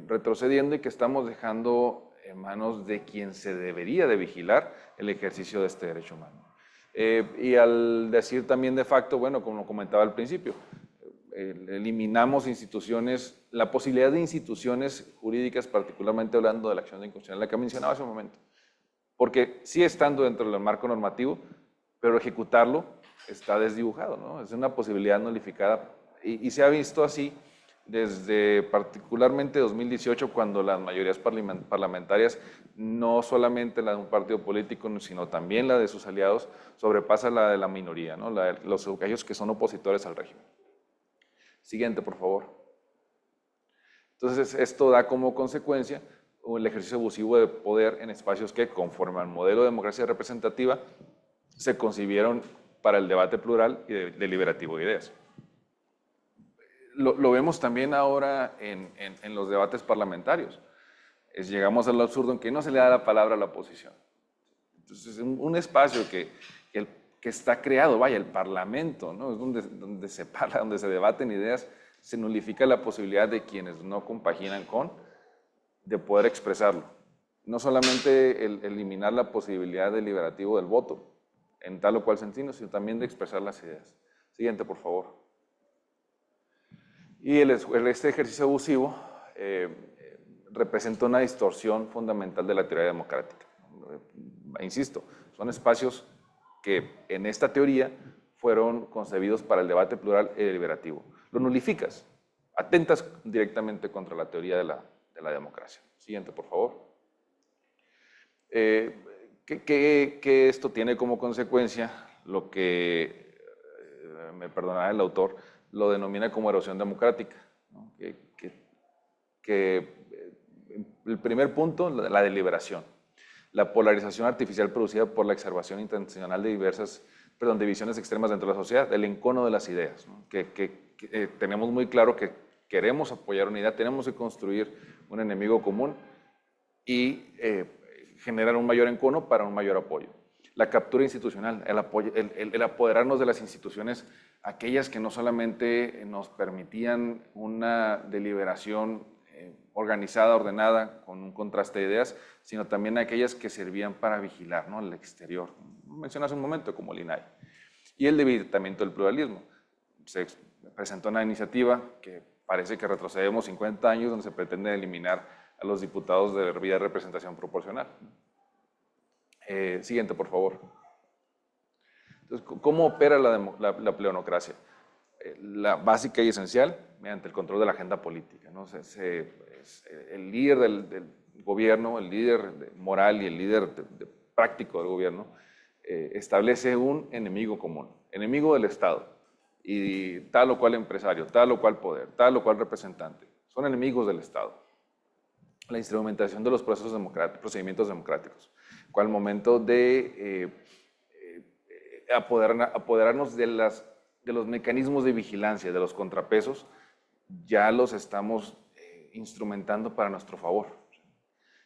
retrocediendo y que estamos dejando en manos de quien se debería de vigilar el ejercicio de este derecho humano. Y al decir también de facto, bueno, como comentaba al principio, eliminamos instituciones, la posibilidad de instituciones jurídicas, particularmente hablando de la acción de inconstitucionalidad que mencionaba hace un momento, porque sigue estando dentro del marco normativo, pero ejecutarlo está desdibujado, ¿no? Es una posibilidad nulificada y se ha visto así desde particularmente 2018, cuando las mayorías parlamentarias, no solamente la de un partido político, sino también la de sus aliados, sobrepasa la de la minoría, ¿no? Aquellos que son opositores al régimen. Siguiente, por favor. Entonces, esto da como consecuencia el ejercicio abusivo de poder en espacios que, conforme al modelo de democracia representativa, se concibieron para el debate plural y deliberativo de ideas. Lo vemos también ahora en los debates parlamentarios. Llegamos al absurdo en que no se le da la palabra a la oposición. Entonces, un espacio que está creado, vaya, el Parlamento, ¿no? Es donde se parla, donde se debaten ideas, se nulifica la posibilidad de quienes no compaginan de poder expresarlo. No solamente eliminar la posibilidad deliberativo del voto, en tal o cual sentido, sino también de expresar las ideas. Siguiente, por favor. Y este ejercicio abusivo representa una distorsión fundamental de la teoría democrática. Insisto, son espacios que en esta teoría fueron concebidos para el debate plural y deliberativo. Lo nulificas, atentas directamente contra la teoría de la democracia. Siguiente, por favor. ¿Qué esto tiene como consecuencia? Lo que, me perdonará el autor, lo denomina como erosión democrática, ¿no? El primer punto, la deliberación. La polarización artificial producida por la exacerbación intencional de divisiones extremas dentro de la sociedad, el encono de las ideas, ¿no? Tenemos muy claro que queremos apoyar una idea, tenemos que construir un enemigo común y generar un mayor encono para un mayor apoyo. La captura institucional, el apoderarnos de las instituciones, aquellas que no solamente nos permitían una deliberación organizada, ordenada, con un contraste de ideas, sino también aquellas que servían para vigilar, ¿no?, el exterior. Mencioné hace un momento, como el INAI. Y el debilitamiento del pluralismo. Se presentó una iniciativa que parece que retrocedemos 50 años, donde se pretende eliminar a los diputados de vía representación proporcional. Siguiente, por favor. Entonces, ¿cómo opera la pleonocracia? La básica y esencial, mediante el control de la agenda política, ¿no? El líder del gobierno, el líder moral y el líder práctico del gobierno, establece un enemigo común, enemigo del Estado, y tal o cual empresario, tal o cual poder, tal o cual representante, son enemigos del Estado. La instrumentación de los procedimientos democráticos, cual momento de apoderarnos de los mecanismos de vigilancia, de los contrapesos, ya los estamos instrumentando para nuestro favor.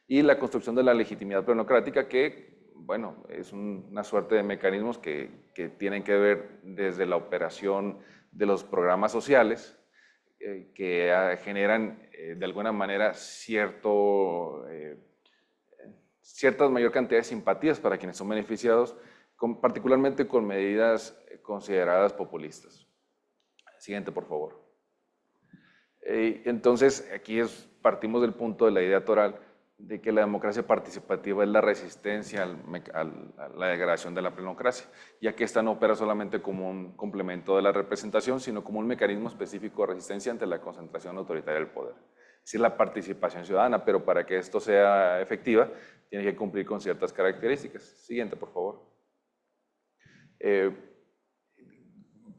Y la construcción de la legitimidad plenocrática, que, bueno, es una suerte de mecanismos que tienen que ver desde la operación de los programas sociales, que generan de alguna manera cierta mayor cantidad de simpatías para quienes son beneficiados, particularmente con medidas consideradas populistas. Siguiente, por favor. Entonces, aquí partimos del punto de la idea toral de que la democracia participativa es la resistencia a la degradación de la plenocracia, ya que esta no opera solamente como un complemento de la representación, sino como un mecanismo específico de resistencia ante la concentración autoritaria del poder. Es decir, la participación ciudadana, pero para que esto sea efectiva, tiene que cumplir con ciertas características. Siguiente, por favor.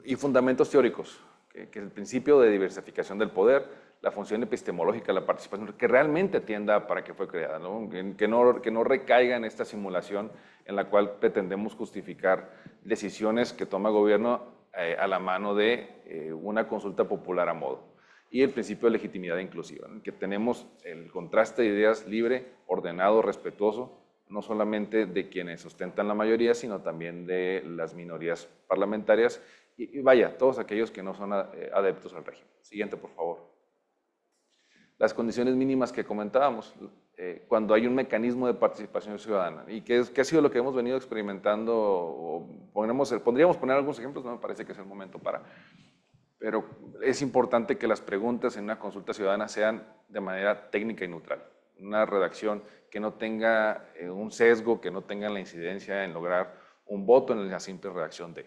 Y fundamentos teóricos, que es el principio de diversificación del poder, la función epistemológica de la participación, que realmente atienda para qué fue creada, ¿no? Que no recaiga en esta simulación en la cual pretendemos justificar decisiones que toma el gobierno a la mano de una consulta popular a modo. Y el principio de legitimidad inclusiva, ¿no? Que tenemos el contraste de ideas libre, ordenado, respetuoso, no solamente de quienes ostentan la mayoría, sino también de las minorías parlamentarias y vaya, todos aquellos que no son adeptos al régimen. Siguiente, por favor. Las condiciones mínimas que comentábamos, cuando hay un mecanismo de participación ciudadana, y que ha sido lo que hemos venido experimentando, podríamos poner algunos ejemplos, no me parece que es el momento pero es importante que las preguntas en una consulta ciudadana sean de manera técnica y neutral, una redacción que no tenga un sesgo, que no tenga la incidencia en lograr un voto en la simple redacción de.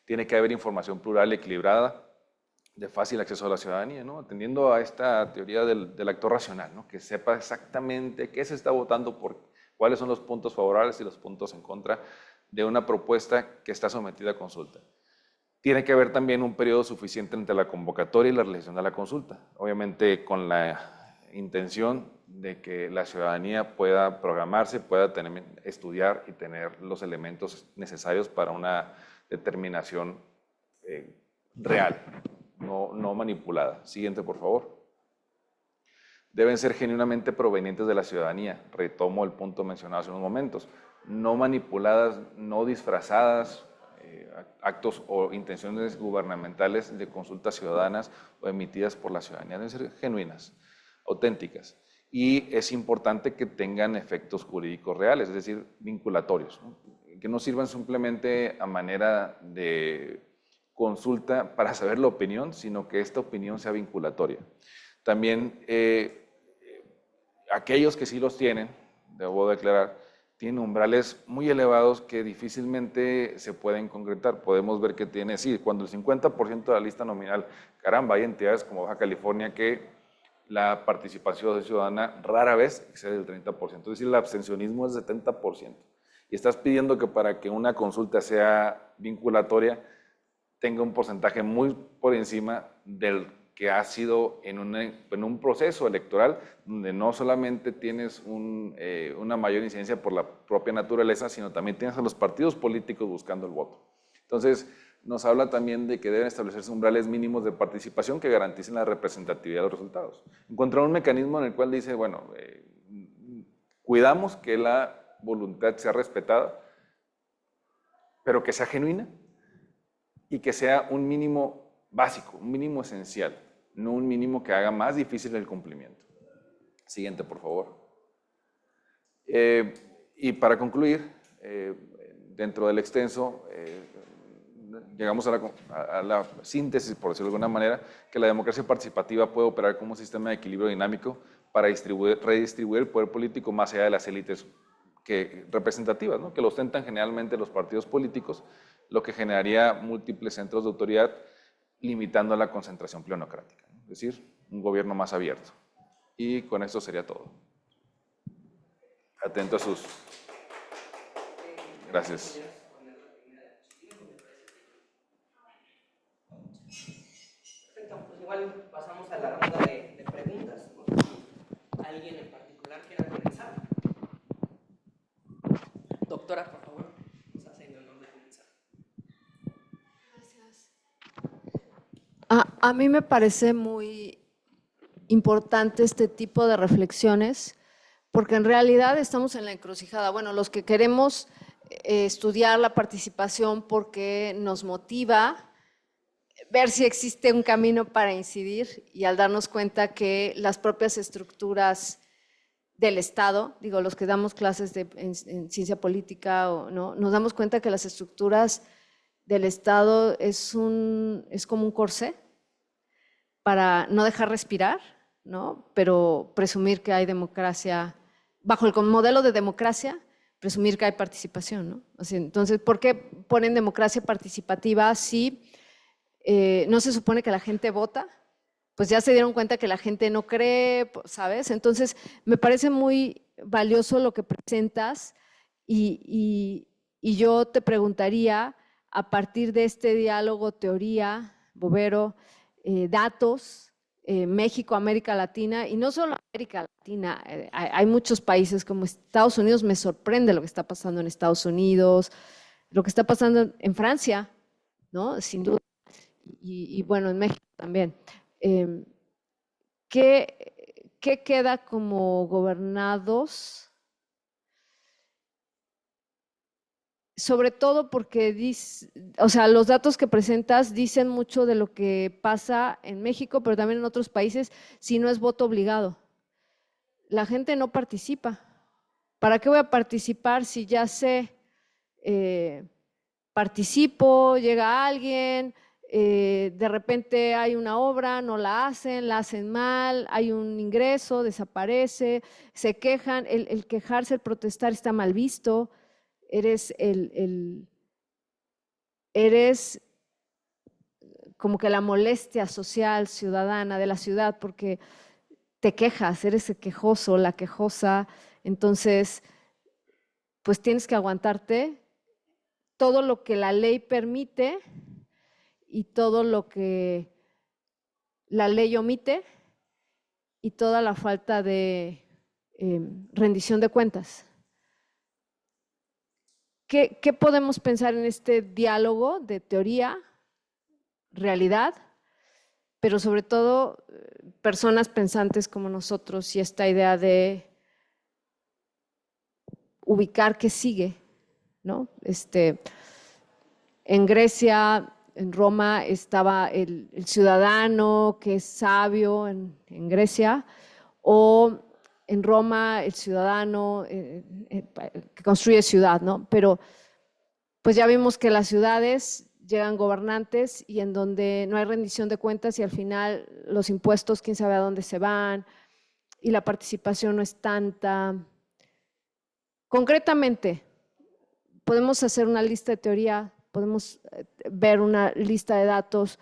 Tiene que haber información plural y equilibrada, de fácil acceso a la ciudadanía, ¿no? Atendiendo a esta teoría del actor racional, ¿no? Que sepa exactamente qué se está votando, cuáles son los puntos favorables y los puntos en contra de una propuesta que está sometida a consulta. Tiene que haber también un periodo suficiente entre la convocatoria y la realización de la consulta, obviamente con la intención de que la ciudadanía pueda programarse, pueda estudiar y tener los elementos necesarios para una determinación real, no manipulada. Siguiente, por favor. Deben ser genuinamente provenientes de la ciudadanía. Retomo el punto mencionado hace unos momentos. No manipuladas, no disfrazadas, actos o intenciones gubernamentales de consultas ciudadanas o emitidas por la ciudadanía. Deben ser genuinas, auténticas. Y es importante que tengan efectos jurídicos reales, es decir, vinculatorios, ¿no? Que no sirvan simplemente a manera de consulta para saber la opinión, sino que esta opinión sea vinculatoria. También aquellos que sí los tienen, debo declarar, tienen umbrales muy elevados que difícilmente se pueden concretar. Podemos ver que tiene, sí, cuando el 50% de la lista nominal, caramba, hay entidades como Baja California que la participación ciudadana rara vez excede el 30%, es decir, el abstencionismo es 70%. Y estás pidiendo que para que una consulta sea vinculatoria tenga un porcentaje muy por encima del que ha sido en un proceso electoral donde no solamente tienes una mayor incidencia por la propia naturaleza, sino también tienes a los partidos políticos buscando el voto. Entonces, nos habla también de que deben establecerse umbrales mínimos de participación que garanticen la representatividad de los resultados. Encontrar un mecanismo en el cual dice, bueno, cuidamos que la voluntad sea respetada, pero que sea genuina y que sea un mínimo básico, un mínimo esencial, no un mínimo que haga más difícil el cumplimiento. Siguiente, por favor. Y para concluir, dentro del extenso, llegamos a la síntesis, por decirlo de alguna manera, que la democracia participativa puede operar como un sistema de equilibrio dinámico para redistribuir el poder político más allá de las élites representativas, ¿no? Que lo ostentan generalmente los partidos políticos, lo que generaría múltiples centros de autoridad, limitando la concentración plenocrática, ¿no? Es decir, un gobierno más abierto. Y con esto sería todo. Atento a sus... Gracias. Perfecto, pues igual pasamos a la ronda de preguntas, ¿no? ¿Alguien en particular quiera comenzar? Doctora, por favor, nos hace el honor de comenzar. Gracias. A mí me parece muy importante este tipo de reflexiones, porque en realidad estamos en la encrucijada. Bueno, los que queremos estudiar la participación porque nos motiva ver si existe un camino para incidir, y al darnos cuenta que las propias estructuras del Estado, digo, los que damos clases en ciencia política, ¿no? Nos damos cuenta que las estructuras del Estado es como un corsé para no dejar respirar, ¿no? Pero presumir que hay democracia, bajo el modelo de democracia, presumir que hay participación, ¿no? O sea, entonces, ¿por qué ponen democracia participativa si no se supone que la gente vota? Pues ya se dieron cuenta que la gente no cree, ¿sabes? Entonces, me parece muy valioso lo que presentas, y yo te preguntaría, a partir de este diálogo, teoría, Bovero, datos, México, América Latina, y no solo América Latina, hay muchos países como Estados Unidos. Me sorprende lo que está pasando en Estados Unidos, lo que está pasando en Francia, ¿no? Sin duda, y bueno, en México también. ¿Qué queda como gobernados? Sobre todo porque o sea, los datos que presentas dicen mucho de lo que pasa en México, pero también en otros países, si no es voto obligado. La gente no participa. ¿Para qué voy a participar si ya sé? Participo, llega alguien, de repente hay una obra, no la hacen mal, hay un ingreso, desaparece, se quejan. El quejarse, el protestar está mal visto. Eres como que la molestia social, ciudadana de la ciudad, porque te quejas, eres el quejoso, la quejosa. Entonces, pues tienes que aguantarte todo lo que la ley permite y todo lo que la ley omite, y toda la falta de rendición de cuentas. ¿Qué podemos pensar en este diálogo de teoría, realidad, pero sobre todo personas pensantes como nosotros, y esta idea de ubicar qué sigue, ¿no? En Grecia, en Roma, estaba el ciudadano que es sabio en Grecia, o en Roma el ciudadano que construye ciudad, ¿no? Pero pues ya vimos que las ciudades llegan gobernantes y en donde no hay rendición de cuentas, y al final los impuestos, quién sabe a dónde se van, y la participación no es tanta. Concretamente, podemos hacer una lista de teoría, podemos ver una lista de datos,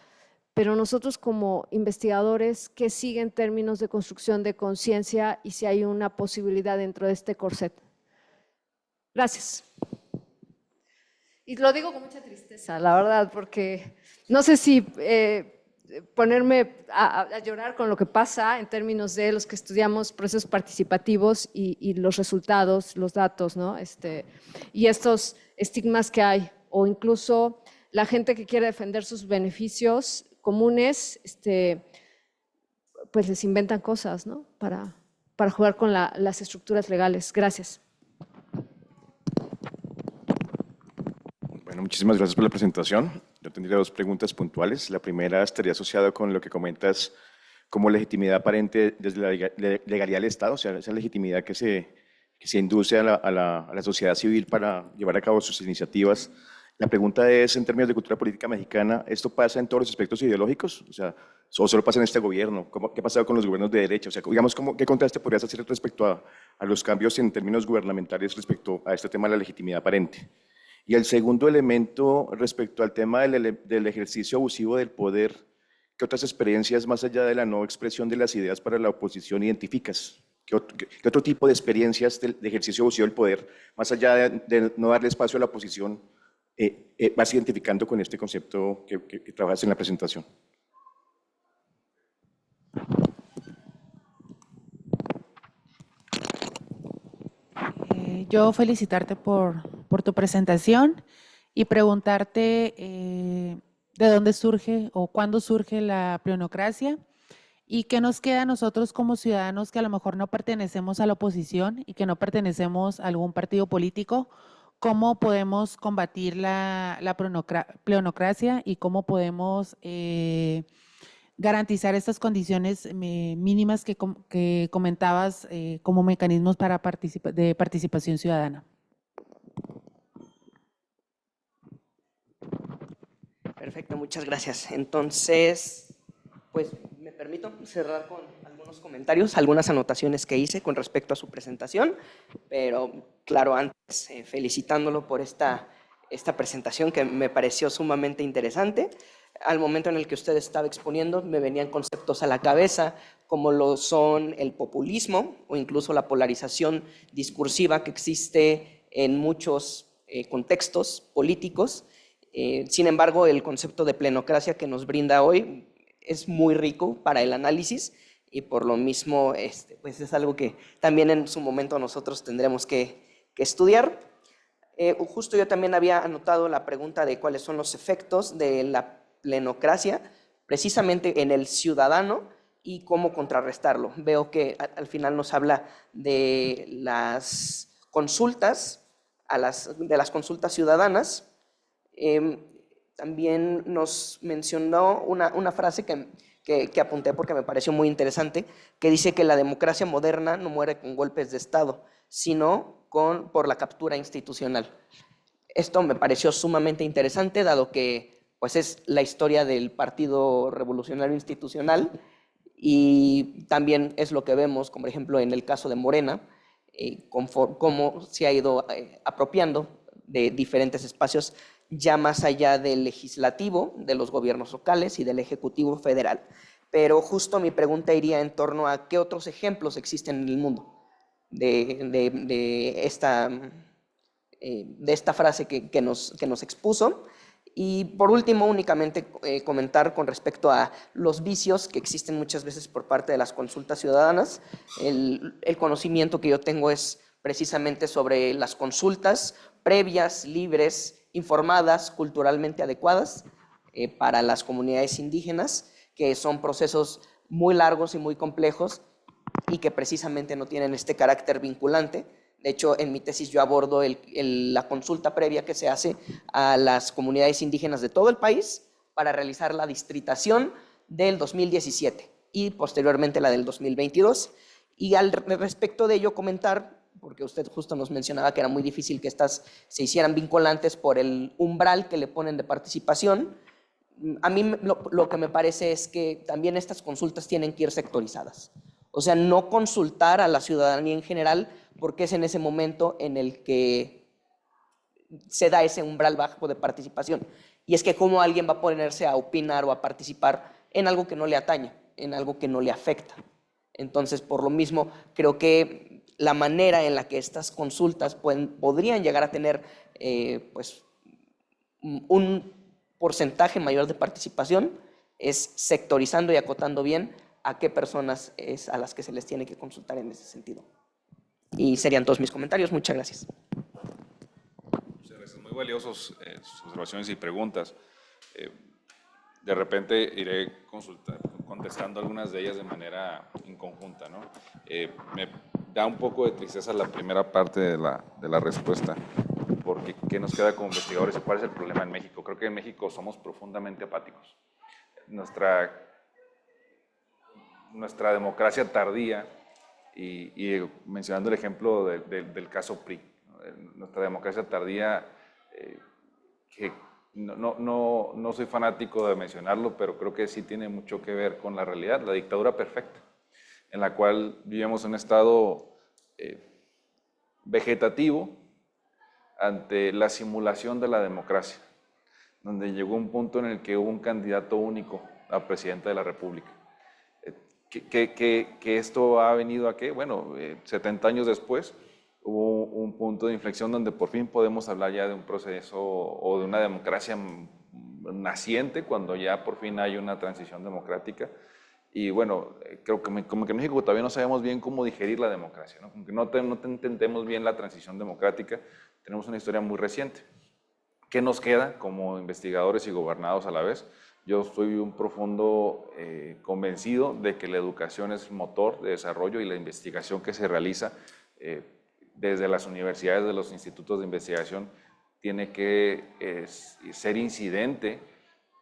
pero nosotros como investigadores, ¿qué sigue en términos de construcción de conciencia, y si hay una posibilidad dentro de este corset? Gracias. Y lo digo con mucha tristeza, la verdad, porque no sé si ponerme a llorar con lo que pasa en términos de los que estudiamos procesos participativos y los resultados, los datos, ¿no? Y estos estigmas que hay, o incluso la gente que quiere defender sus beneficios comunes, pues les inventan cosas, ¿no? Para jugar con las estructuras legales. Gracias. Bueno, muchísimas gracias por la presentación. Yo tendría dos preguntas puntuales. La primera estaría asociada con lo que comentas como legitimidad aparente desde la legalidad del Estado, o sea, esa legitimidad que se induce a la sociedad civil para llevar a cabo sus iniciativas La pregunta es, en términos de cultura política mexicana, ¿esto pasa en todos los aspectos ideológicos? O sea, ¿o solo pasa en este gobierno? ¿Qué ha pasado con los gobiernos de derecha? O sea, digamos, ¿qué contraste podrías hacer respecto a los cambios en términos gubernamentales respecto a este tema de la legitimidad aparente? Y el segundo elemento, respecto al tema del ejercicio abusivo del poder, ¿qué otras experiencias, más allá de la no expresión de las ideas para la oposición, identificas? ¿Qué otro tipo de experiencias de ejercicio abusivo del poder, más allá de no darle espacio a la oposición, vas identificando con este concepto que trabajas en la presentación? Yo felicitarte por tu presentación y preguntarte de dónde surge o cuándo surge la pleonocracia y qué nos queda a nosotros como ciudadanos que a lo mejor no pertenecemos a la oposición y que no pertenecemos a algún partido político, cómo podemos combatir la pleonocracia y cómo podemos garantizar estas condiciones mínimas que comentabas como mecanismos para de participación ciudadana. Perfecto, muchas gracias. Entonces, pues me permito cerrar con algunos comentarios, algunas anotaciones que hice con respecto a su presentación, pero claro, antes felicitándolo por esta presentación que me pareció sumamente interesante. Al momento en el que usted estaba exponiendo, me venían conceptos a la cabeza, como lo son el populismo o incluso la polarización discursiva que existe en muchos contextos políticos. Sin embargo, el concepto de plenocracia que nos brinda hoy es muy rico para el análisis y por lo mismo pues es algo que también en su momento nosotros tendremos que estudiar. Justo yo también había anotado la pregunta de cuáles son los efectos de la plenocracia precisamente en el ciudadano y cómo contrarrestarlo. Veo que al final nos habla de las consultas, de las consultas ciudadanas. También nos mencionó una frase que apunté porque me pareció muy interesante, que dice que la democracia moderna no muere con golpes de Estado, sino por la captura institucional. Esto me pareció sumamente interesante, dado que pues, es la historia del Partido Revolucionario Institucional y también es lo que vemos, como por ejemplo en el caso de Morena, cómo se ha ido apropiando de diferentes espacios ya más allá del legislativo, de los gobiernos locales y del ejecutivo federal. Pero justo mi pregunta iría en torno a qué otros ejemplos existen en el mundo de esta frase que nos expuso. Y por último, únicamente comentar con respecto a los vicios que existen muchas veces por parte de las consultas ciudadanas. El conocimiento que yo tengo es precisamente sobre las consultas previas, libres, informadas, culturalmente adecuadas para las comunidades indígenas, que son procesos muy largos y muy complejos y que precisamente no tienen este carácter vinculante. De hecho, en mi tesis yo abordo la consulta previa que se hace a las comunidades indígenas de todo el país para realizar la distritación del 2017 y posteriormente la del 2022. Y al respecto de ello comentar, porque usted justo nos mencionaba que era muy difícil que estas se hicieran vinculantes por el umbral que le ponen de participación, a mí lo que me parece es que también estas consultas tienen que ir sectorizadas. O sea, no consultar a la ciudadanía en general, porque es en ese momento en el que se da ese umbral bajo de participación. Y es que cómo alguien va a ponerse a opinar o a participar en algo que no le atañe, en algo que no le afecta. Entonces, por lo mismo, creo que la manera en la que estas consultas podrían llegar a tener pues, un porcentaje mayor de participación es sectorizando y acotando bien a qué personas es a las que se les tiene que consultar en ese sentido. Y serían todos mis comentarios. Muchas gracias. Muchas gracias. Muy valiosos sus observaciones y preguntas. De repente iré contestando algunas de ellas de manera inconjunta, ¿no? Me da un poco de tristeza la primera parte de la respuesta, porque ¿qué nos queda como investigadores y cuál es el problema en México? Creo que en México somos profundamente apáticos. Nuestra democracia tardía, y mencionando el ejemplo del caso PRI, nuestra democracia tardía que no soy fanático de mencionarlo, pero creo que sí tiene mucho que ver con la realidad, la dictadura perfecta, en la cual vivíamos un estado vegetativo ante la simulación de la democracia, donde llegó un punto en el que hubo un candidato único a presidente de la República. Que esto ha venido a qué? Bueno, 70 años después hubo un punto de inflexión donde por fin podemos hablar ya de un proceso o de una democracia naciente, cuando ya por fin hay una transición democrática. Y bueno, creo que como que en México todavía no sabemos bien cómo digerir la democracia, ¿no? Como que no entendemos bien la transición democrática, tenemos una historia muy reciente. ¿Qué nos queda como investigadores y gobernados a la vez? Yo soy un profundo convencido de que la educación es motor de desarrollo y la investigación que se realiza desde las universidades, de los institutos de investigación, tiene que ser incidente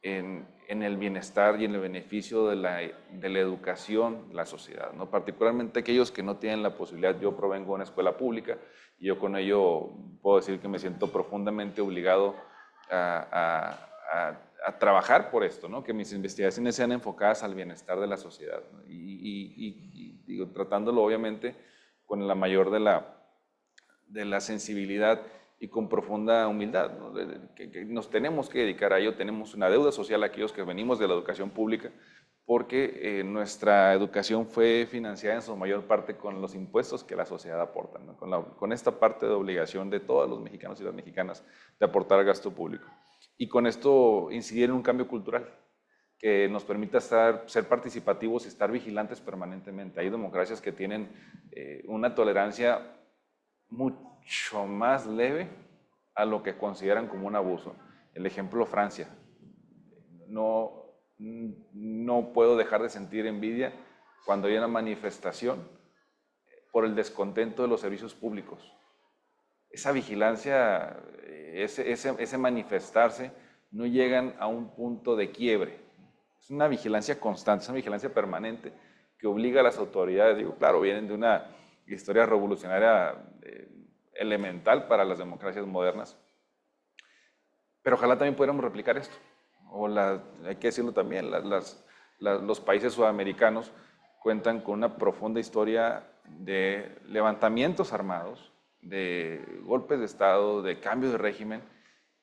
en el bienestar y en el beneficio de la educación de la sociedad, ¿no? Particularmente aquellos que no tienen la posibilidad. Yo provengo de una escuela pública y yo con ello puedo decir que me siento profundamente obligado a trabajar por esto, ¿no? Que mis investigaciones sean enfocadas al bienestar de la sociedad, ¿no? Y digo, tratándolo obviamente con la mayor de la sensibilidad y con profunda humildad, ¿no? Que nos tenemos que dedicar a ello. Tenemos una deuda social a aquellos que venimos de la educación pública, porque nuestra educación fue financiada en su mayor parte con los impuestos que la sociedad aporta, ¿no? Con esta parte de obligación de todos los mexicanos y las mexicanas de aportar al gasto público. Y con esto incidir en un cambio cultural que nos permita ser participativos y estar vigilantes permanentemente. Hay democracias que tienen una tolerancia mucho más leve a lo que consideran como un abuso. El ejemplo, Francia. No puedo dejar de sentir envidia cuando hay una manifestación por el descontento de los servicios públicos. Esa vigilancia, ese manifestarse, no llegan a un punto de quiebre. Es una vigilancia constante, es una vigilancia permanente que obliga a las autoridades. Digo, claro, vienen de una historia revolucionaria elemental para las democracias modernas, pero ojalá también pudiéramos replicar esto. Hay que decirlo también, los países sudamericanos cuentan con una profunda historia de levantamientos armados, de golpes de Estado, de cambios de régimen,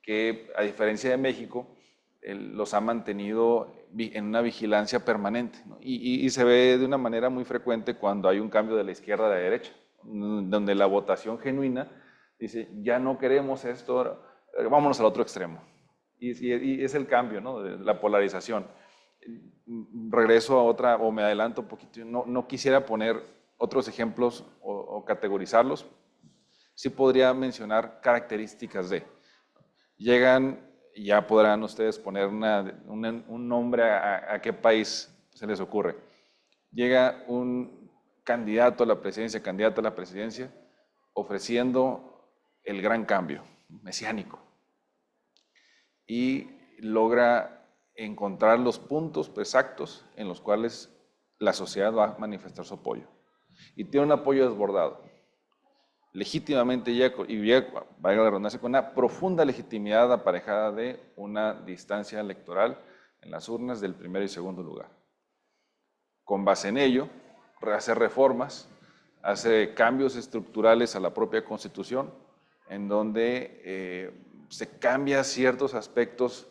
que a diferencia de México, los ha mantenido en una vigilancia permanente, ¿no? Y se ve de una manera muy frecuente cuando hay un cambio de la izquierda a la derecha, donde la votación genuina dice, ya no queremos esto, vámonos al otro extremo. Y es el cambio, ¿no? De la polarización. Regreso a otra, o me adelanto un poquito, no quisiera poner otros ejemplos o categorizarlos. Sí podría mencionar características de. Llegan, ya podrán ustedes poner un nombre a qué país se les ocurre. Llega un candidato a la presidencia, ofreciendo el gran cambio, mesiánico, y logra encontrar los puntos exactos en los cuales la sociedad va a manifestar su apoyo. Y tiene un apoyo desbordado. Legítimamente valga la redundancia, con una profunda legitimidad aparejada de una distancia electoral en las urnas del primero y segundo lugar. Con base en ello, hace reformas, hace cambios estructurales a la propia Constitución, en donde se cambia ciertos aspectos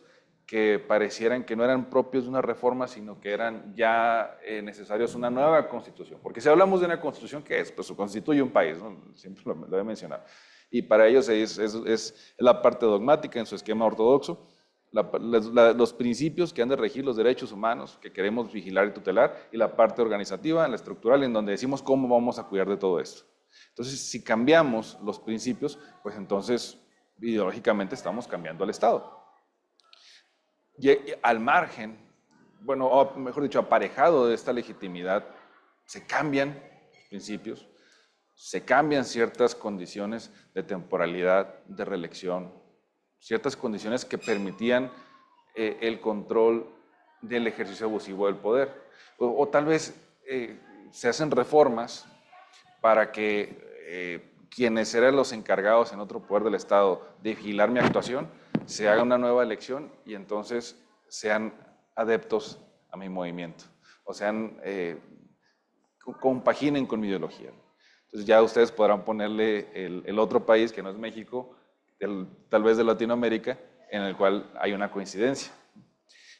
que parecieran que no eran propios de una reforma, sino que eran ya necesarios una nueva Constitución. Porque si hablamos de una Constitución, ¿qué es? Pues constituye un país, ¿no? Siempre lo he mencionado. Y para ellos es la parte dogmática en su esquema ortodoxo, los principios que han de regir los derechos humanos que queremos vigilar y tutelar, y la parte organizativa, la estructural, en donde decimos cómo vamos a cuidar de todo esto. Entonces, si cambiamos los principios, pues entonces ideológicamente estamos cambiando al Estado. Y al margen, bueno, o mejor dicho, aparejado de esta legitimidad, se cambian los principios, se cambian ciertas condiciones de temporalidad, de reelección, ciertas condiciones que permitían el control del ejercicio abusivo del poder. O tal vez se hacen reformas para que quienes eran los encargados en otro poder del Estado de vigilar mi actuación se haga una nueva elección y entonces sean adeptos a mi movimiento, o sean, compaginen con mi ideología. Entonces ya ustedes podrán ponerle el otro país que no es México, tal vez de Latinoamérica, en el cual hay una coincidencia.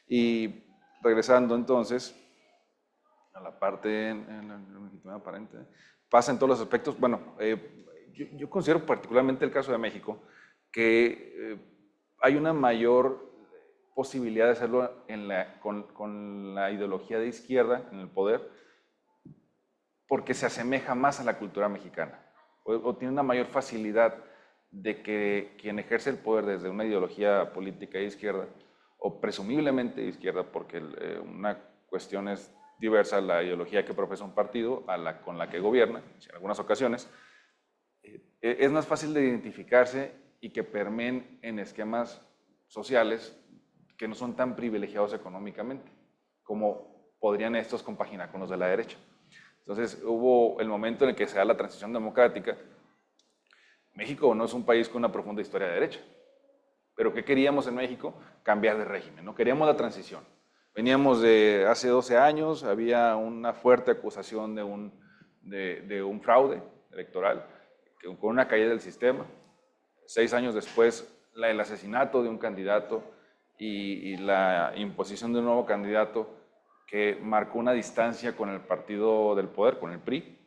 Y regresando entonces a la parte en la legitimidad aparente, pasa en todos los aspectos. Bueno, yo considero particularmente el caso de México que hay una mayor posibilidad de hacerlo con la ideología de izquierda en el poder, porque se asemeja más a la cultura mexicana, o tiene una mayor facilidad de que quien ejerce el poder desde una ideología política de izquierda, o presumiblemente de izquierda, porque una cuestión es diversa la ideología que profesa un partido con la que gobierna, en algunas ocasiones, es más fácil de identificarse y que permeen en esquemas sociales que no son tan privilegiados económicamente, como podrían estos compaginar con los de la derecha. Entonces hubo el momento en el que se da la transición democrática. México no es un país con una profunda historia de derecha, pero ¿qué queríamos en México? Cambiar de régimen, no queríamos la transición. Veníamos de hace 12 años, había una fuerte acusación de un fraude electoral, con una caída del sistema. 6 años después, el asesinato de un candidato y la imposición de un nuevo candidato que marcó una distancia con el partido del poder, con el PRI,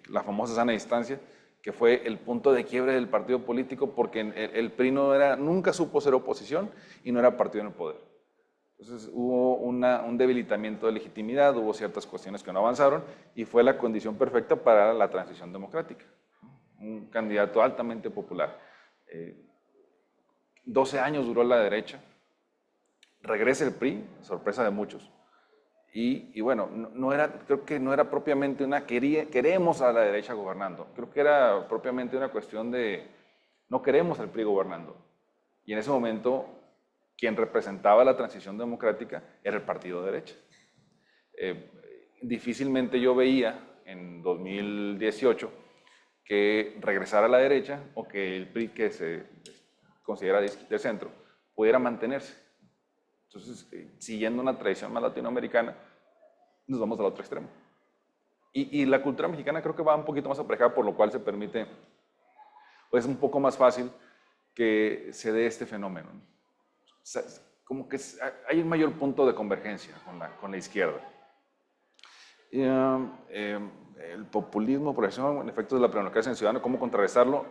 la famosa sana distancia, que fue el punto de quiebre del partido político, porque el PRI nunca supo ser oposición y no era partido en el poder. Entonces hubo un debilitamiento de legitimidad, hubo ciertas cuestiones que no avanzaron y fue la condición perfecta para la transición democrática. Un candidato altamente popular. 12 años duró la derecha, regresa el PRI, sorpresa de muchos. Y bueno, creo que no era propiamente queremos a la derecha gobernando, creo que era propiamente una cuestión de no queremos al PRI gobernando. Y en ese momento, quien representaba la transición democrática era el partido de derecha. Difícilmente yo veía en 2018 que regresara a la derecha o que el PRI, que se considera de centro, pudiera mantenerse. Entonces, siguiendo una tradición más latinoamericana, nos vamos al otro extremo. Y la cultura mexicana creo que va un poquito más aparejada, por lo cual se permite, o es un poco más fácil que se dé este fenómeno. O sea, como que hay un mayor punto de convergencia con la izquierda. El populismo, por ejemplo, en efectos de la democracia en ciudadano, ¿cómo contrarrestarlo?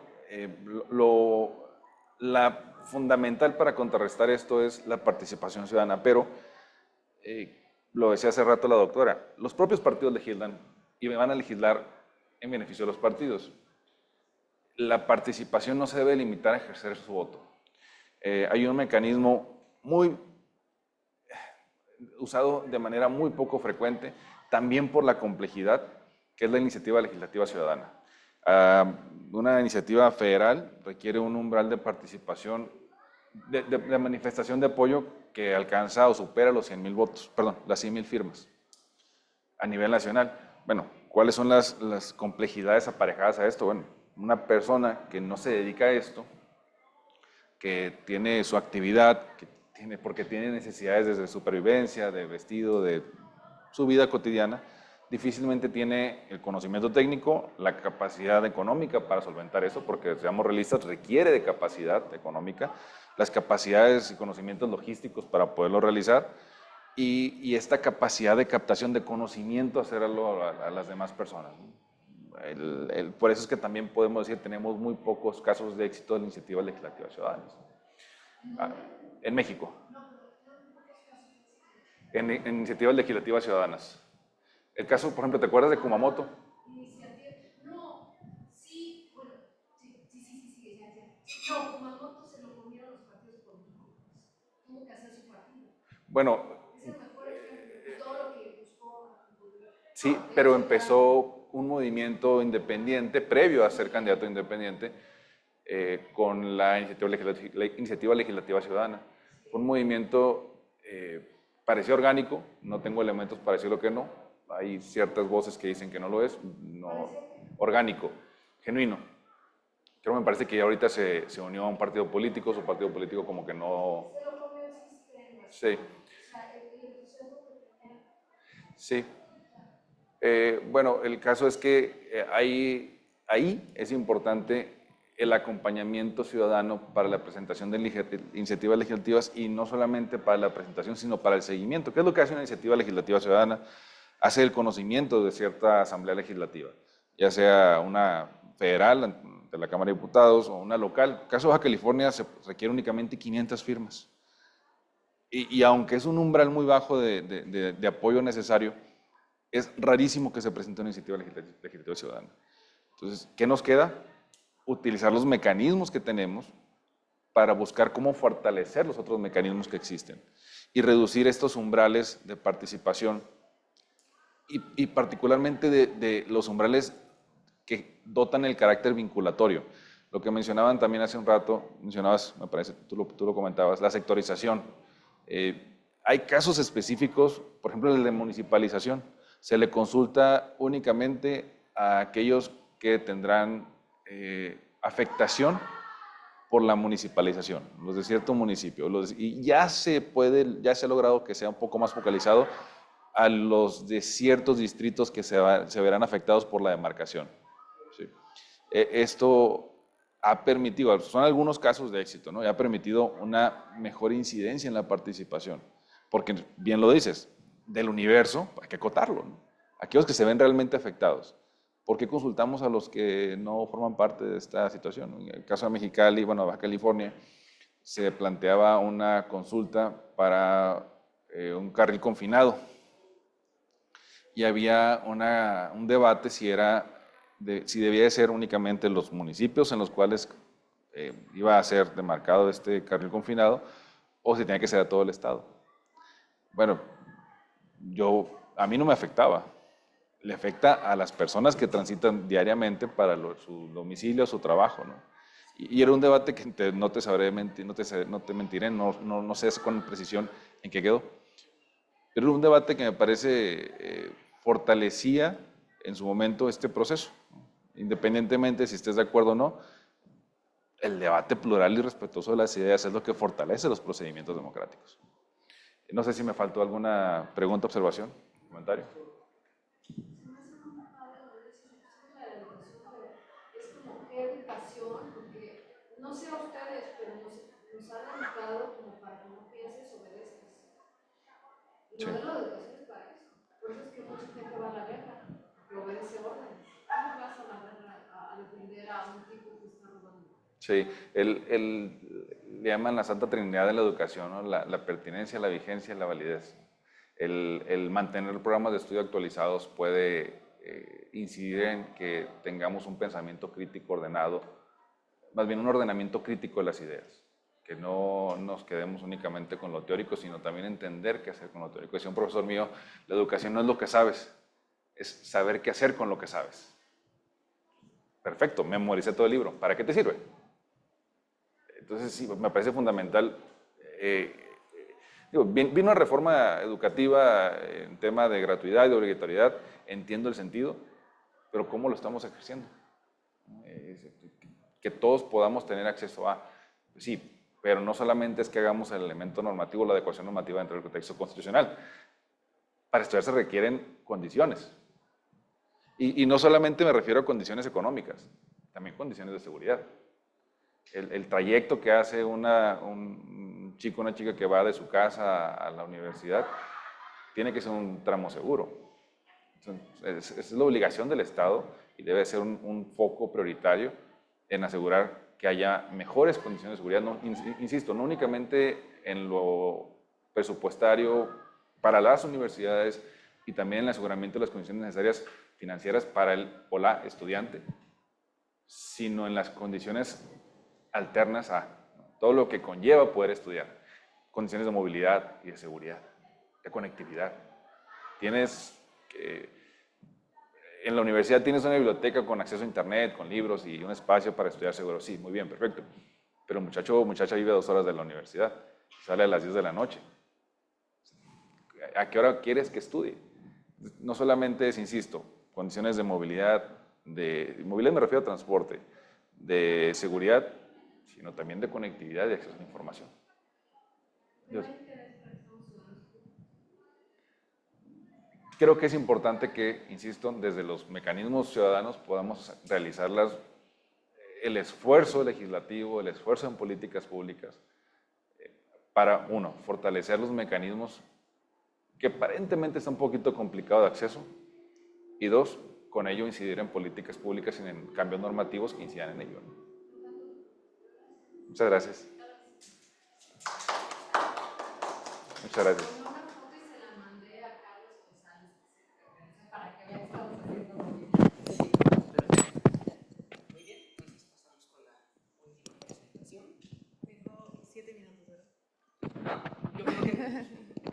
La fundamental para contrarrestar esto es la participación ciudadana, pero lo decía hace rato la doctora, los propios partidos legislan y van a legislar en beneficio de los partidos. La participación no se debe limitar a ejercer su voto. Hay un mecanismo usado de manera muy poco frecuente, también por la complejidad, que es la iniciativa legislativa ciudadana. Una iniciativa federal requiere un umbral de participación, de manifestación de apoyo que alcanza o supera los 100,000 votos, perdón, las 100,000 firmas a nivel nacional. Bueno, ¿cuáles son las complejidades aparejadas a esto? Bueno, una persona que no se dedica a esto, que tiene su actividad, porque tiene necesidades desde supervivencia, de vestido, de su vida cotidiana, difícilmente tiene el conocimiento técnico, la capacidad económica para solventar eso, porque seamos realistas, requiere de capacidad económica, las capacidades y conocimientos logísticos para poderlo realizar, y esta capacidad de captación de conocimiento hacerlo a las demás personas. Por eso es que también podemos decir que tenemos muy pocos casos de éxito de la iniciativa legislativa ciudadanas. En México. En iniciativas legislativas ciudadanas. El caso, por ejemplo, ¿te acuerdas de Kumamoto? No, sí, bueno, sí, ya. No, Kumamoto se lo comieron los partidos políticos. Tuvo que hacer su partido. Bueno, Es el mejor ejemplo de todo lo que buscó. Sí, pero empezó un movimiento independiente, previo a ser candidato independiente, con la iniciativa legislativa ciudadana. Fue un movimiento, parecía orgánico, no tengo elementos para decirlo que no, hay ciertas voces que dicen que no lo es, no, orgánico, genuino, Creo, me parece que ya ahorita se unió a un partido político, su partido político como que no... Se lo comió el sistema. Sí, O sea, el centro que tenía. sí. Bueno, el caso es que ahí es importante el acompañamiento ciudadano para la presentación de iniciativas legislativas y no solamente para la presentación, sino para el seguimiento. ¿Qué es lo que hace una iniciativa legislativa ciudadana? Hace el conocimiento de cierta asamblea legislativa, ya sea una federal de la Cámara de Diputados o una local. En el caso de Baja California se requiere únicamente 500 firmas. Y aunque es un umbral muy bajo de apoyo necesario, es rarísimo que se presente una iniciativa legislativa ciudadana. Entonces, ¿qué nos queda? Utilizar los mecanismos que tenemos para buscar cómo fortalecer los otros mecanismos que existen y reducir estos umbrales de participación y particularmente de los umbrales que dotan el carácter vinculatorio. Lo que mencionaban también hace un rato, mencionabas, me parece, tú lo comentabas, la sectorización. Hay casos específicos, por ejemplo, el de municipalización. Se le consulta únicamente a aquellos que tendrán afectación por la municipalización, los de cierto municipio. Y ya se ha logrado que sea un poco más focalizado a los de ciertos distritos que se verán afectados por la demarcación. Sí. Esto ha permitido, son algunos casos de éxito, ¿no? Y ha permitido una mejor incidencia en la participación. Porque, bien lo dices, del universo hay que acotarlo, ¿no? Aquellos que se ven realmente afectados. ¿Por qué consultamos a los que no forman parte de esta situación? En el caso de Mexicali, bueno, Baja California, se planteaba una consulta para un carril confinado. Y había un debate si debía de ser únicamente los municipios en los cuales iba a ser demarcado este carril confinado o si tenía que ser a todo el estado. Bueno, a mí no me afectaba. Le afecta a las personas que transitan diariamente para su domicilio, su trabajo, ¿no? Y era un debate que no te sabré mentir, no te mentiré, no sé con precisión en qué quedó. Pero era un debate que me parece fortalecía en su momento este proceso, ¿no? Independientemente si estés de acuerdo o no, el debate plural y respetuoso de las ideas es lo que fortalece los procedimientos democráticos. No sé si me faltó alguna pregunta, observación, comentario. Es como qué educación, porque no sé a ustedes, pero nos han educado como para que no pienses, obedezcas. Y Sí. no de la educación es para eso. Por eso es que mucha gente va a la guerra, que obedece órdenes. ¿Cómo vas a la guerra a defender a un tipo que está robando? Sí, le llaman la Santa Trinidad de la educación, ¿no? La pertinencia, la vigencia y la validez. El mantener programas de estudio actualizados puede incidir en que tengamos un pensamiento crítico ordenado, más bien un ordenamiento crítico de las ideas, que no nos quedemos únicamente con lo teórico, sino también entender qué hacer con lo teórico. Decía un profesor mío, la educación no es lo que sabes, es saber qué hacer con lo que sabes. Perfecto, memoricé todo el libro, ¿para qué te sirve? Entonces, sí, me parece fundamental. Vino una reforma educativa en tema de gratuidad y de obligatoriedad, entiendo el sentido, pero ¿cómo lo estamos ejerciendo? Que todos podamos tener acceso a, sí, pero no solamente es que hagamos el elemento normativo, la adecuación normativa dentro del contexto constitucional. Para estudiar se requieren condiciones. Y no solamente me refiero a condiciones económicas, también condiciones de seguridad. El trayecto que hace un chico o una chica que va de su casa a la universidad tiene que ser un tramo seguro. Entonces, es la obligación del Estado y debe ser un foco prioritario en asegurar que haya mejores condiciones de seguridad. No, insisto, no únicamente en lo presupuestario para las universidades y también en el aseguramiento de las condiciones necesarias financieras para el o la estudiante, sino en las condiciones alternas a todo lo que conlleva poder estudiar. Condiciones de movilidad y de seguridad, de conectividad. En la universidad tienes una biblioteca con acceso a internet, con libros y un espacio para estudiar seguro. Sí, muy bien, perfecto. Pero muchacho o muchacha vive 2 horas de la universidad, sale a las 10 de la noche. ¿A qué hora quieres que estudie? No solamente es, insisto, condiciones de movilidad me refiero a transporte, de seguridad, sino también de conectividad y de acceso a la información. Dios. Creo que es importante que, insisto, desde los mecanismos ciudadanos podamos realizar el esfuerzo legislativo, el esfuerzo en políticas públicas para, uno, fortalecer los mecanismos que aparentemente está un poquito complicado de acceso, y dos, con ello incidir en políticas públicas y en cambios normativos que incidan en ello, ¿no? Muchas gracias. Muchas gracias.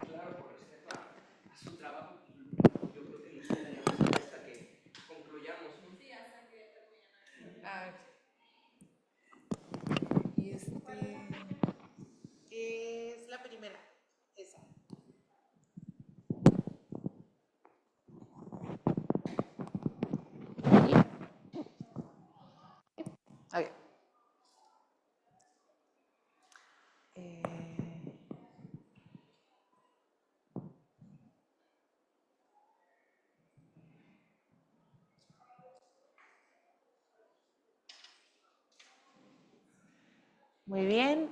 Claro, por respeto a su trabajo, yo creo que nos quedaríamos hasta que concluyamos. Sí, hasta que Es la primera, esa. Okay. Muy bien.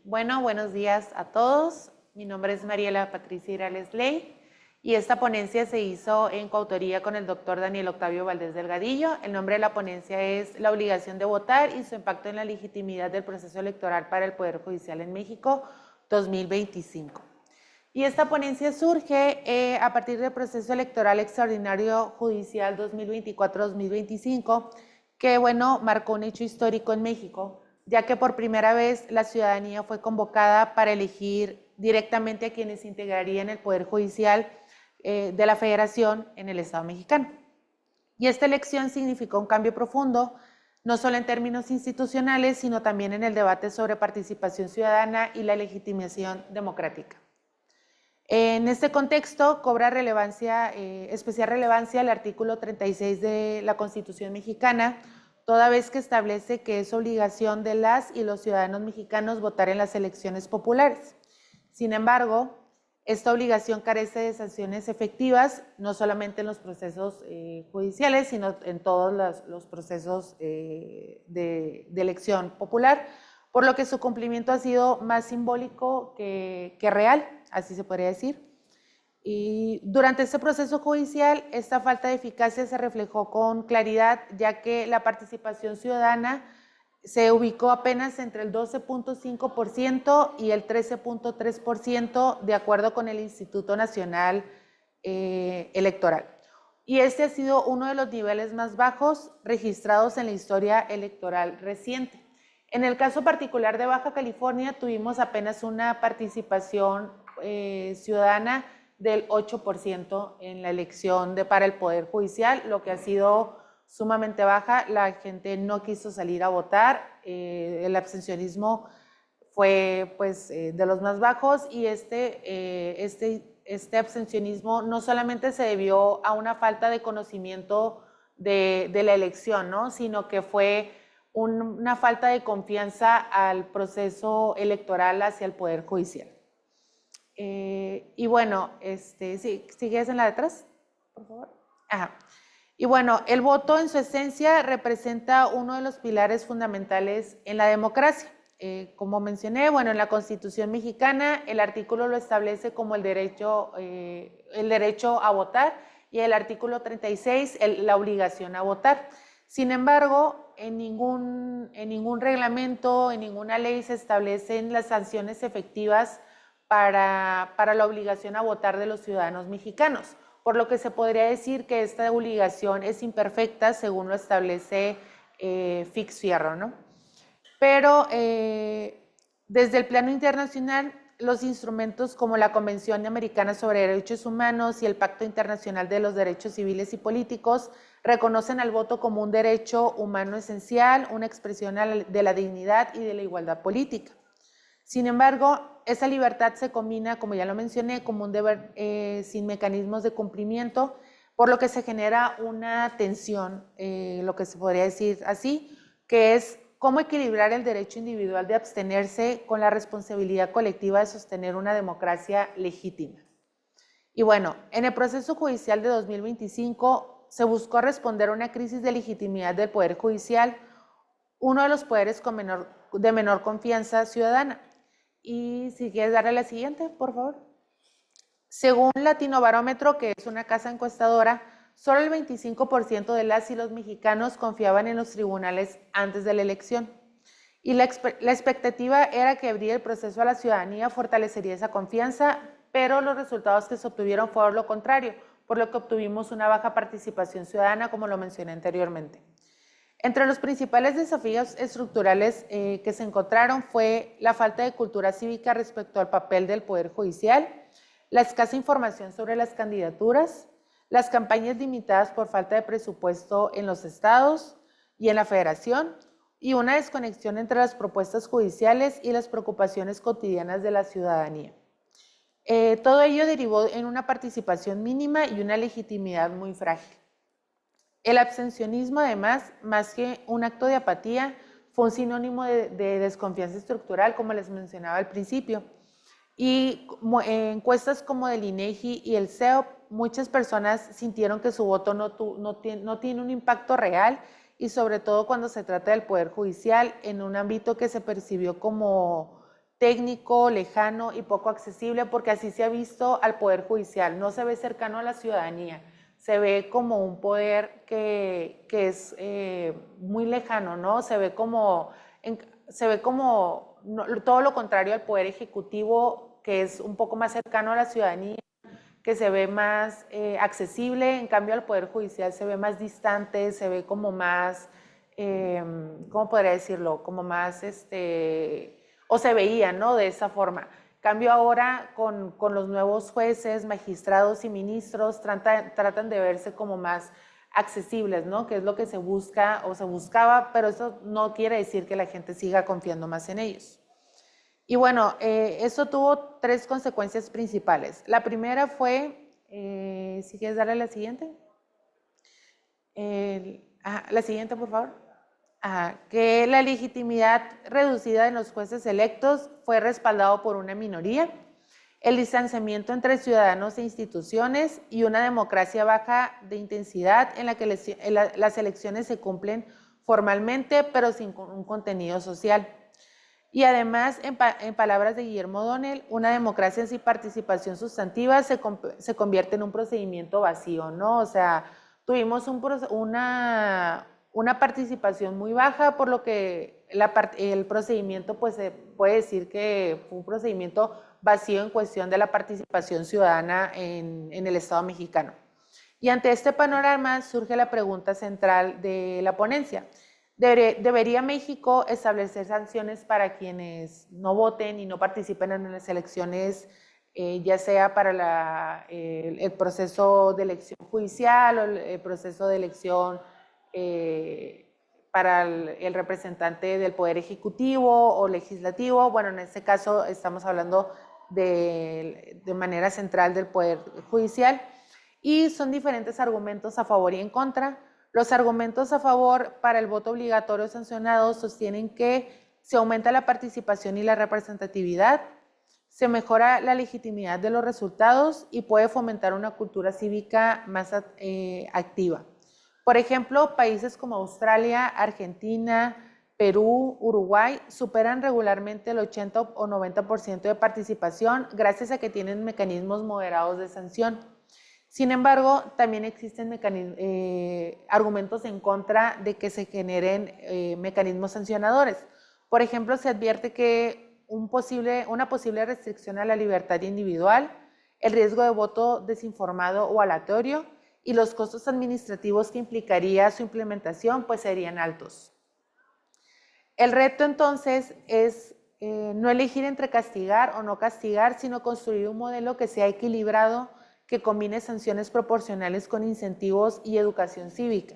Bueno, buenos días a todos. Mi nombre es Mariela Patricia Irales Ley y esta ponencia se hizo en coautoría con el doctor Daniel Octavio Valdés Delgadillo. El nombre de la ponencia es La obligación de votar y su impacto en la legitimidad del proceso electoral para el Poder Judicial en México 2025. Y esta ponencia surge a partir del proceso electoral extraordinario judicial 2024-2025, que, bueno, marcó un hecho histórico en México, ya que por primera vez la ciudadanía fue convocada para elegir directamente a quienes integrarían el Poder Judicial de la Federación en el Estado mexicano. Y esta elección significó un cambio profundo, no solo en términos institucionales, sino también en el debate sobre participación ciudadana y la legitimación democrática. En este contexto cobra especial relevancia el artículo 36 de la Constitución mexicana, toda vez que establece que es obligación de las y los ciudadanos mexicanos votar en las elecciones populares. Sin embargo, esta obligación carece de sanciones efectivas, no solamente en los procesos judiciales, sino en todos los procesos de elección popular, por lo que su cumplimiento ha sido más simbólico que real, así se podría decir. Y durante este proceso judicial, esta falta de eficacia se reflejó con claridad, ya que la participación ciudadana se ubicó apenas entre el 12.5% y el 13.3%, de acuerdo con el Instituto Nacional Electoral. Y este ha sido uno de los niveles más bajos registrados en la historia electoral reciente. En el caso particular de Baja California, tuvimos apenas una participación ciudadana del 8% en la elección para el Poder Judicial, lo que ha sido sumamente baja. La gente no quiso salir a votar, el abstencionismo fue, pues, de los más bajos, y este abstencionismo no solamente se debió a una falta de conocimiento de la elección, ¿no?, sino que fue una falta de confianza al proceso electoral hacia el Poder Judicial. Y bueno, ¿sí, ¿sigues en la de atrás, por favor? Ajá. Y bueno, el voto en su esencia representa uno de los pilares fundamentales en la democracia. Como mencioné, bueno, en la Constitución mexicana el artículo lo establece como el derecho a votar, y el artículo 36 la obligación a votar. Sin embargo, en ningún reglamento, en ninguna ley se establecen las sanciones efectivas para la obligación a votar de los ciudadanos mexicanos, por lo que se podría decir que esta obligación es imperfecta según lo establece Fix Fierro, ¿no? Pero desde el plano internacional, los instrumentos como la Convención Americana sobre Derechos Humanos y el Pacto Internacional de los Derechos Civiles y Políticos reconocen al voto como un derecho humano esencial, una expresión de la dignidad y de la igualdad política. Sin embargo, esa libertad se combina, como ya lo mencioné, como un deber sin mecanismos de cumplimiento, por lo que se genera una tensión, lo que se podría decir así, que es cómo equilibrar el derecho individual de abstenerse con la responsabilidad colectiva de sostener una democracia legítima. Y bueno, en el proceso judicial de 2025 se buscó responder a una crisis de legitimidad del Poder Judicial, uno de los poderes de menor confianza ciudadana. Y si quieres darle la siguiente, por favor. Según Latino Barómetro, que es una casa encuestadora, solo el 25% de las y los mexicanos confiaban en los tribunales antes de la elección. Y la expectativa era que abrir el proceso a la ciudadanía fortalecería esa confianza, pero los resultados que se obtuvieron fueron lo contrario, por lo que obtuvimos una baja participación ciudadana, como lo mencioné anteriormente. Entre los principales desafíos estructurales que se encontraron fue la falta de cultura cívica respecto al papel del Poder Judicial, la escasa información sobre las candidaturas, las campañas limitadas por falta de presupuesto en los estados y en la federación, y una desconexión entre las propuestas judiciales y las preocupaciones cotidianas de la ciudadanía. Todo ello derivó en una participación mínima y una legitimidad muy frágil. El abstencionismo, además, más que un acto de apatía, fue un sinónimo de desconfianza estructural, como les mencionaba al principio. Y encuestas como del INEGI y el CEOP, muchas personas sintieron que su voto no tiene un impacto real, y sobre todo cuando se trata del Poder Judicial, en un ámbito que se percibió como técnico, lejano y poco accesible, porque así se ha visto al Poder Judicial. No se ve cercano a la ciudadanía, se ve como un poder que es muy lejano, ¿no? Se ve como todo lo contrario al Poder Ejecutivo, que es un poco más cercano a la ciudadanía, que se ve más accesible. En cambio, al Poder Judicial se ve más distante, se ve como más, ¿cómo podría decirlo? Como más, o se veía, ¿no? De esa forma. En cambio, ahora con los nuevos jueces, magistrados y ministros tratan de verse como más accesibles, ¿no? Que es lo que se busca o se buscaba, pero eso no quiere decir que la gente siga confiando más en ellos. Y bueno, eso tuvo tres consecuencias principales. La primera fue, si quieres darle la siguiente. La siguiente, por favor. Que la legitimidad reducida de los jueces electos fue respaldado por una minoría, el distanciamiento entre ciudadanos e instituciones y una democracia baja de intensidad en la que las elecciones se cumplen formalmente, pero sin un contenido social. Y además, en palabras de Guillermo O'Donnell, una democracia sin participación sustantiva se convierte en un procedimiento vacío, ¿no? O sea, tuvimos una participación muy baja, por lo que el procedimiento, pues se puede decir que fue un procedimiento vacío en cuestión de la participación ciudadana en el Estado mexicano. Y ante este panorama surge la pregunta central de la ponencia. ¿Debería México establecer sanciones para quienes no voten y no participen en las elecciones, ya sea para el proceso de elección judicial o el proceso de elección para el representante del Poder Ejecutivo o Legislativo? Bueno, en este caso estamos hablando de manera central del Poder Judicial, y son diferentes argumentos a favor y en contra. Los argumentos a favor para el voto obligatorio sancionado sostienen que se aumenta la participación y la representatividad, se mejora la legitimidad de los resultados y puede fomentar una cultura cívica más activa. Por ejemplo, países como Australia, Argentina, Perú, Uruguay superan regularmente el 80 o 90% de participación gracias a que tienen mecanismos moderados de sanción. Sin embargo, también existen argumentos en contra de que se generen mecanismos sancionadores. Por ejemplo, se advierte que una posible restricción a la libertad individual, el riesgo de voto desinformado o aleatorio y los costos administrativos que implicaría su implementación, pues serían altos. El reto entonces es no elegir entre castigar o no castigar, sino construir un modelo que sea equilibrado, que combine sanciones proporcionales con incentivos y educación cívica.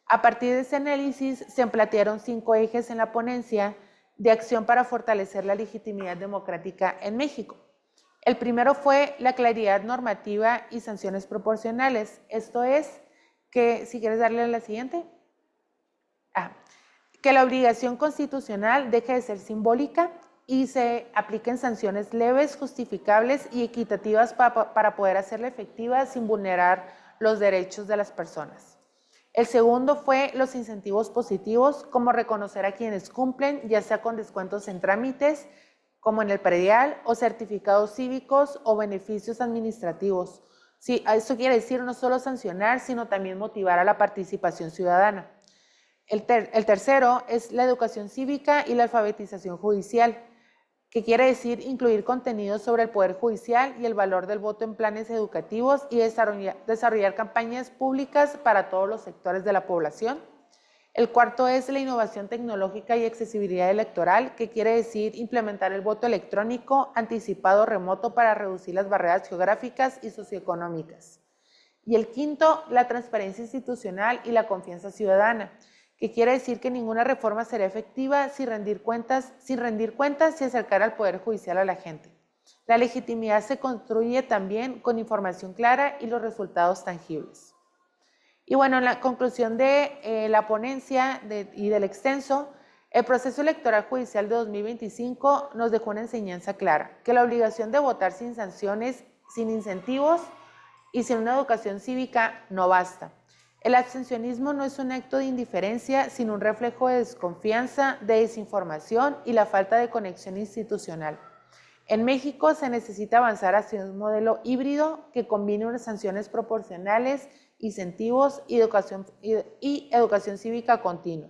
A partir de ese análisis se plantearon 5 ejes en la ponencia de acción para fortalecer la legitimidad democrática en México. El primero fue la claridad normativa y sanciones proporcionales. Esto es que, si quieres darle a la siguiente, que la obligación constitucional deje de ser simbólica y se apliquen sanciones leves, justificables y equitativas para poder hacerla efectiva sin vulnerar los derechos de las personas. El segundo fue los incentivos positivos, como reconocer a quienes cumplen, ya sea con descuentos en trámites, como en el predial, o certificados cívicos o beneficios administrativos. Sí, eso quiere decir no solo sancionar, sino también motivar a la participación ciudadana. El tercero es la educación cívica y la alfabetización judicial, que quiere decir incluir contenidos sobre el Poder Judicial y el valor del voto en planes educativos y desarrollar campañas públicas para todos los sectores de la población. El cuarto es la innovación tecnológica y accesibilidad electoral, que quiere decir implementar el voto electrónico anticipado remoto para reducir las barreras geográficas y socioeconómicas. Y el quinto, la transparencia institucional y la confianza ciudadana, que quiere decir que ninguna reforma será efectiva sin rendir cuentas y acercar al Poder Judicial a la gente. La legitimidad se construye también con información clara y los resultados tangibles. Y bueno, en la conclusión de la ponencia y del extenso, el proceso electoral judicial de 2025 nos dejó una enseñanza clara, que la obligación de votar sin sanciones, sin incentivos y sin una educación cívica no basta. El abstencionismo no es un acto de indiferencia, sino un reflejo de desconfianza, de desinformación y la falta de conexión institucional. En México se necesita avanzar hacia un modelo híbrido que combine unas sanciones proporcionales, incentivos y educación cívica continua.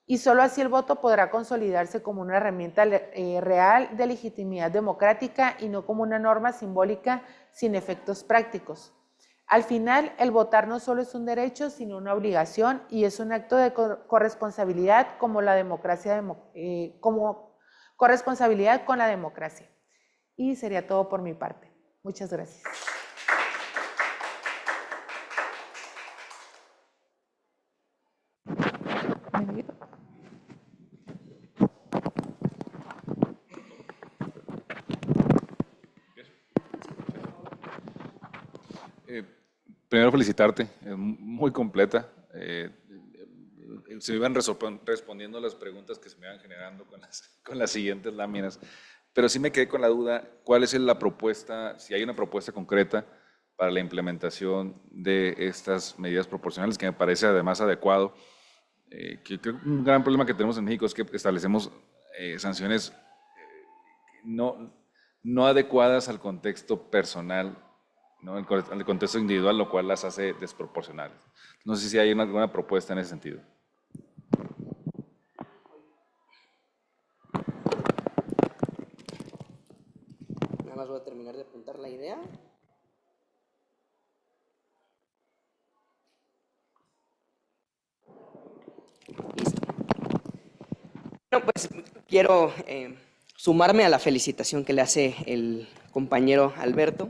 Y solo así el voto podrá consolidarse como una herramienta real de legitimidad democrática y no como una norma simbólica sin efectos prácticos. Al final, el votar no solo es un derecho, sino una obligación y es un acto de corresponsabilidad como la democracia, como corresponsabilidad con la democracia. Y sería todo por mi parte. Muchas gracias. Primero felicitarte, es muy completa. Se iban respondiendo las preguntas que se me iban generando con las siguientes láminas, pero sí me quedé con la duda, ¿cuál es la propuesta, si hay una propuesta concreta para la implementación de estas medidas proporcionales, que me parece además adecuado? Que creo que un gran problema que tenemos en México es que establecemos sanciones no adecuadas al contexto personal, ¿no? Al contexto individual, lo cual las hace desproporcionales. No sé si hay alguna propuesta en ese sentido. Nada más voy a terminar de apuntar la idea. Listo. Bueno, pues quiero sumarme a la felicitación que le hace el compañero Alberto.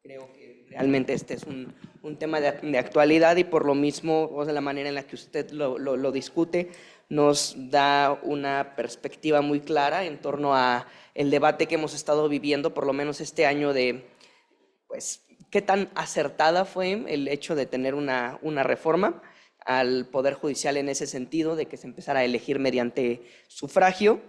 Creo que realmente este es un tema de actualidad y por lo mismo, o sea, la manera en la que usted lo discute nos da una perspectiva muy clara en torno a el debate que hemos estado viviendo, por lo menos este año, de pues, qué tan acertada fue el hecho de tener una reforma al Poder Judicial en ese sentido, de que se empezara a elegir mediante sufragio.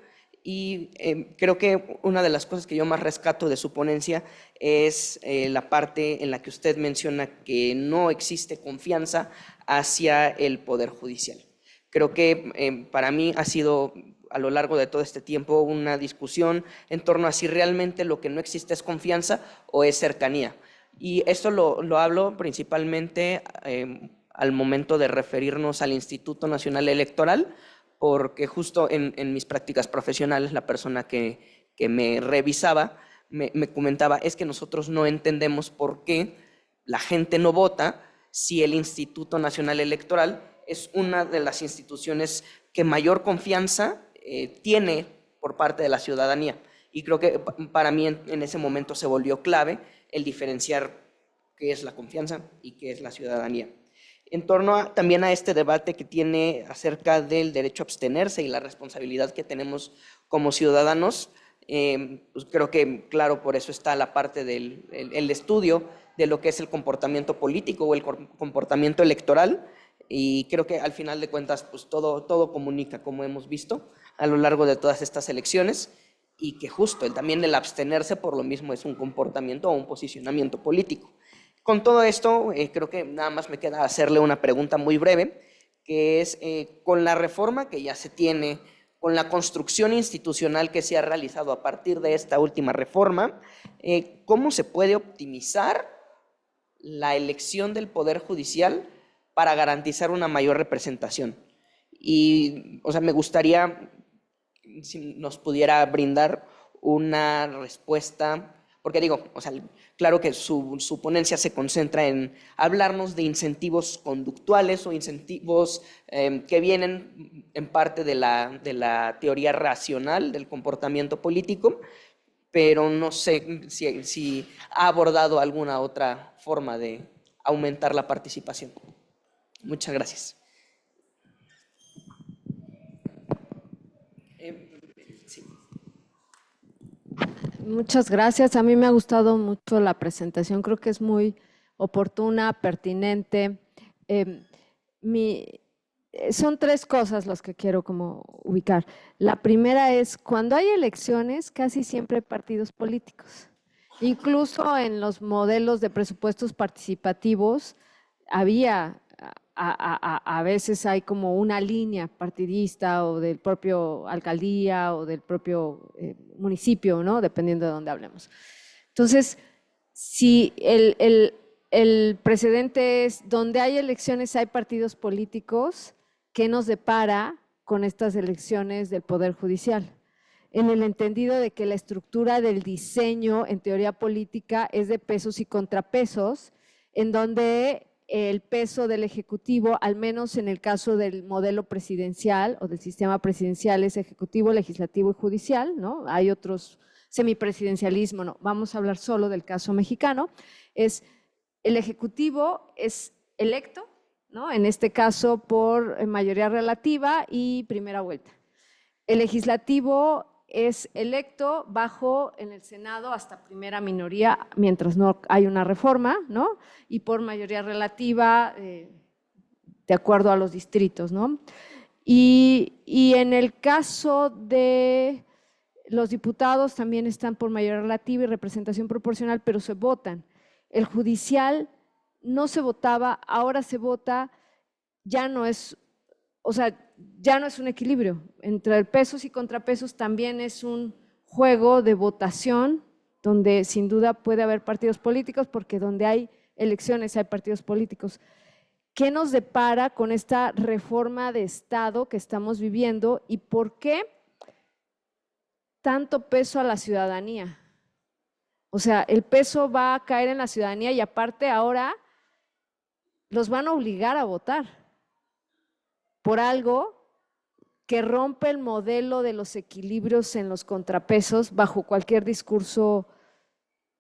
Y creo que una de las cosas que yo más rescato de su ponencia es la parte en la que usted menciona que no existe confianza hacia el Poder Judicial. Creo que para mí ha sido a lo largo de todo este tiempo una discusión en torno a si realmente lo que no existe es confianza o es cercanía. Y esto lo hablo principalmente al momento de referirnos al Instituto Nacional Electoral, porque justo en mis prácticas profesionales la persona que me revisaba me comentaba, es que nosotros no entendemos por qué la gente no vota si el Instituto Nacional Electoral es una de las instituciones que mayor confianza tiene por parte de la ciudadanía. Y creo que para mí en ese momento se volvió clave el diferenciar qué es la confianza y qué es la ciudadanía. En torno también a este debate que tiene acerca del derecho a abstenerse y la responsabilidad que tenemos como ciudadanos, pues creo que claro, por eso está la parte del el estudio de lo que es el comportamiento político o el comportamiento electoral, Y creo que al final de cuentas, pues todo comunica, como hemos visto a lo largo de todas estas elecciones, y que justo también el abstenerse por lo mismo es un comportamiento o un posicionamiento político. Con todo esto, creo que nada más me queda hacerle una pregunta muy breve, que es, con la reforma que ya se tiene, con la construcción institucional que se ha realizado a partir de esta última reforma, ¿cómo se puede optimizar la elección del Poder Judicial para garantizar una mayor representación? Y, o sea, me gustaría si nos pudiera brindar una respuesta, porque digo, o sea, claro que su ponencia se concentra en hablarnos de incentivos conductuales o incentivos que vienen en parte de la teoría racional del comportamiento político, pero no sé si ha abordado alguna otra forma de aumentar la participación. Muchas gracias. Sí. Muchas gracias. A mí me ha gustado mucho la presentación. Creo que es muy oportuna, pertinente. Son tres cosas las que quiero como ubicar. La primera es, cuando hay elecciones, casi siempre hay partidos políticos. Incluso en los modelos de presupuestos participativos había, a veces hay como una línea partidista o del propio alcaldía o del propio municipio, ¿no? Dependiendo de dónde hablemos. Entonces, si el precedente es donde hay elecciones hay partidos políticos, ¿qué nos depara con estas elecciones del Poder Judicial? En el entendido de que la estructura del diseño en teoría política es de pesos y contrapesos, en donde el peso del Ejecutivo, al menos en el caso del modelo presidencial o del sistema presidencial, es Ejecutivo, Legislativo y Judicial, ¿no? Hay otros semipresidencialismo, no, vamos a hablar solo del caso mexicano, es el Ejecutivo es electo, ¿no? En este caso por mayoría relativa y primera vuelta. El Legislativo es electo bajo en el Senado hasta primera minoría, mientras no hay una reforma, ¿no? Y por mayoría relativa, de acuerdo a los distritos, ¿no? Y en el caso de los diputados también están por mayoría relativa y representación proporcional, pero se votan. El judicial no se votaba, ahora se vota, ya no es, o sea, ya no es un equilibrio. Entre pesos y contrapesos también es un juego de votación, donde sin duda puede haber partidos políticos, porque donde hay elecciones hay partidos políticos. ¿Qué nos depara con esta reforma de Estado que estamos viviendo y por qué tanto peso a la ciudadanía? O sea, el peso va a caer en la ciudadanía y aparte ahora los van a obligar a votar por algo que rompe el modelo de los equilibrios en los contrapesos bajo cualquier discurso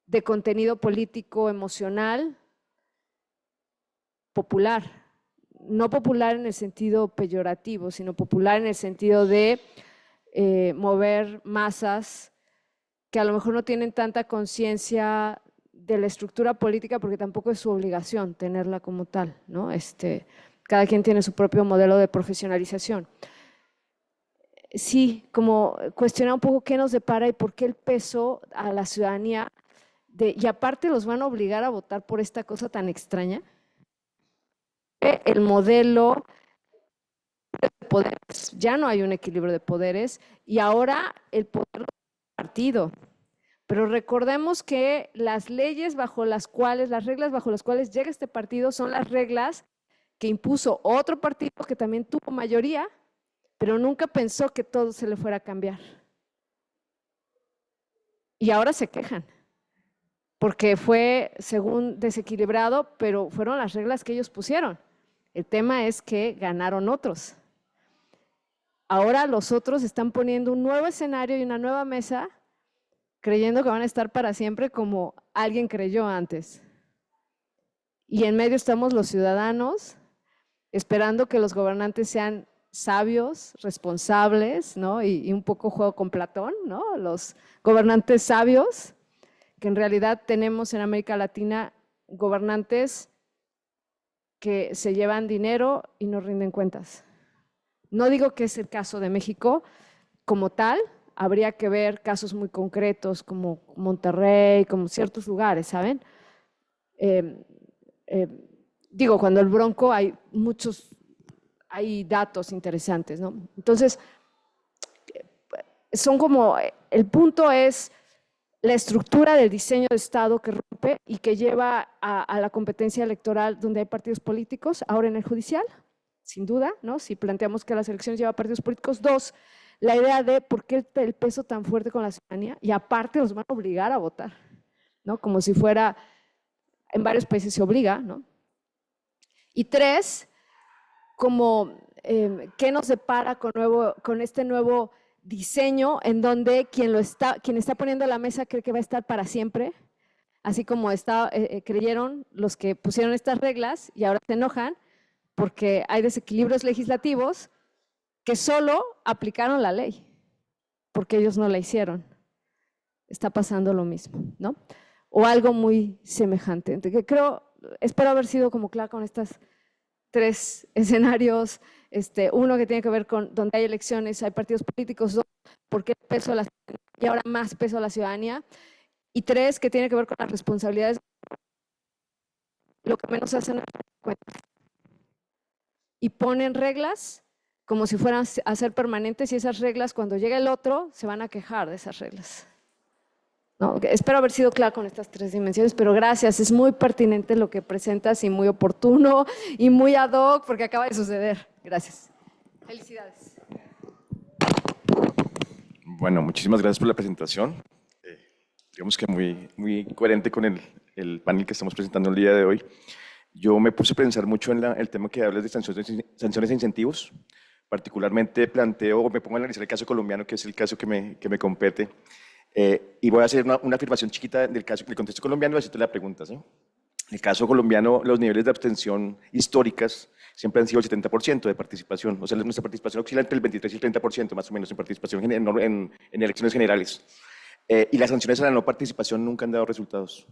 de contenido político, emocional, popular. No popular en el sentido peyorativo, sino popular en el sentido de mover masas que a lo mejor no tienen tanta conciencia de la estructura política porque tampoco es su obligación tenerla como tal, ¿no? Cada quien tiene su propio modelo de profesionalización. Sí, como cuestionar un poco qué nos depara y por qué el peso a la ciudadanía, y aparte los van a obligar a votar por esta cosa tan extraña. El modelo de poderes, ya no hay un equilibrio de poderes y ahora el poder del partido. Pero recordemos que las leyes bajo las cuales, las reglas bajo las cuales llega este partido son las reglas que impuso otro partido que también tuvo mayoría, pero nunca pensó que todo se le fuera a cambiar. Y ahora se quejan, porque fue, según, desequilibrado, pero fueron las reglas que ellos pusieron. El tema es que ganaron otros. Ahora los otros están poniendo un nuevo escenario y una nueva mesa, creyendo que van a estar para siempre como alguien creyó antes. Y en medio estamos los ciudadanos, esperando que los gobernantes sean sabios, responsables, ¿no? Y un poco juego con Platón, ¿no? Los gobernantes sabios, que en realidad tenemos en América Latina gobernantes que se llevan dinero y no rinden cuentas. No digo que es el caso de México como tal, habría que ver casos muy concretos como Monterrey, como ciertos lugares, ¿saben? Digo, cuando el Bronco hay datos interesantes, ¿no? Entonces, son como, el punto es la estructura del diseño de Estado que rompe y que lleva a la competencia electoral donde hay partidos políticos, ahora en el judicial, sin duda, ¿no? Si planteamos que las elecciones llevan partidos políticos. Dos, la idea de por qué el peso tan fuerte con la ciudadanía y aparte los van a obligar a votar, ¿no? Como si fuera, en varios países se obliga, ¿no? Y tres, como qué nos depara con este nuevo diseño en donde quien está poniendo la mesa cree que va a estar para siempre, así como creyeron los que pusieron estas reglas y ahora se enojan porque hay desequilibrios legislativos que solo aplicaron la ley, porque ellos no la hicieron. Está pasando lo mismo, ¿no? O algo muy semejante. Entonces, espero haber sido como clara con estas tres escenarios. Uno que tiene que ver con donde hay elecciones, hay partidos políticos. Dos, por qué el peso de la ciudadanía y ahora más peso a la ciudadanía. Y tres, que tiene que ver con las responsabilidades. Lo que menos hacen es cuentas. Y ponen reglas como si fueran a ser permanentes y esas reglas, cuando llegue el otro, se van a quejar de esas reglas. No, espero haber sido clara con estas tres dimensiones, pero gracias, es muy pertinente lo que presentas y muy oportuno y muy ad hoc porque acaba de suceder. Gracias. Felicidades. Bueno, muchísimas gracias por la presentación. Digamos que muy coherente con el panel que estamos presentando el día de hoy. Yo me puse a pensar mucho en el tema que hablas de sanciones e incentivos. Particularmente planteo, o me pongo a analizar el caso colombiano, que es el caso que me compete. Y voy a hacer una afirmación chiquita del contexto colombiano y así te la preguntas. En el caso colombiano, los niveles de abstención históricas siempre han sido el 70% de participación. O sea, nuestra participación oscila entre el 23 y el 30% más o menos en participación en elecciones generales. Y las sanciones a la no participación nunca han dado resultados.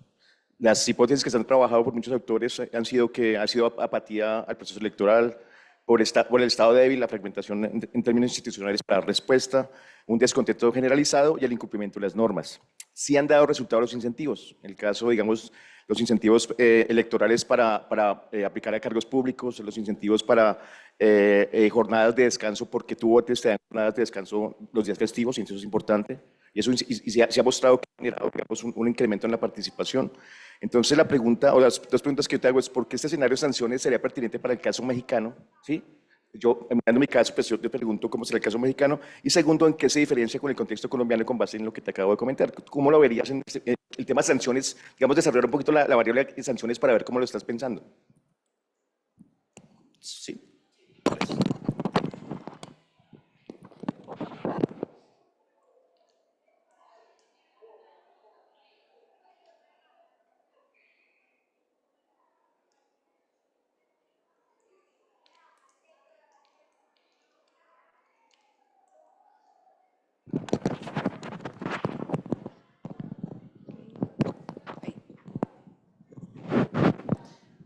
Las hipótesis que se han trabajado por muchos autores han sido que ha sido apatía al proceso electoral, por el estado débil, la fragmentación en términos institucionales para respuesta, un descontento generalizado y el incumplimiento de las normas. Sí han dado resultados los incentivos. En el caso, digamos, los incentivos electorales para aplicar a cargos públicos, los incentivos para jornadas de descanso, porque tú votes, te dan jornadas de descanso los días festivos, y eso es importante. Y se ha mostrado que ha generado, digamos, un incremento en la participación. Entonces, la pregunta, o las dos preguntas que yo te hago es, ¿por qué este escenario de sanciones sería pertinente para el caso mexicano? ¿Sí? Yo, en mi caso, pues yo te pregunto cómo será el caso mexicano. Y segundo, ¿en qué se diferencia con el contexto colombiano con base en lo que te acabo de comentar? ¿Cómo lo verías en el tema de sanciones? Digamos, desarrollar un poquito la variable de sanciones para ver cómo lo estás pensando. Sí. Gracias.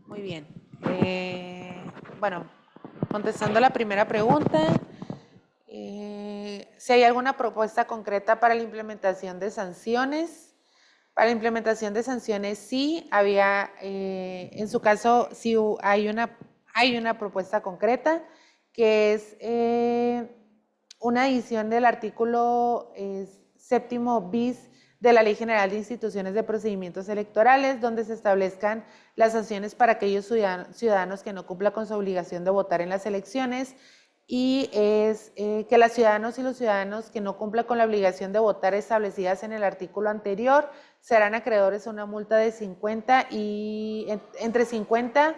Muy bien. Bueno, contestando la primera pregunta, si hay alguna propuesta concreta para la implementación de sanciones. Para la implementación de sanciones sí había, en su caso, sí hay una propuesta concreta que es una adición del artículo séptimo bis de la Ley General de Instituciones de Procedimientos Electorales, donde se establezcan las sanciones para aquellos ciudadanos que no cumplan con su obligación de votar en las elecciones, y es que los ciudadanos que no cumplan con la obligación de votar establecidas en el artículo anterior serán acreedores a una multa de entre 50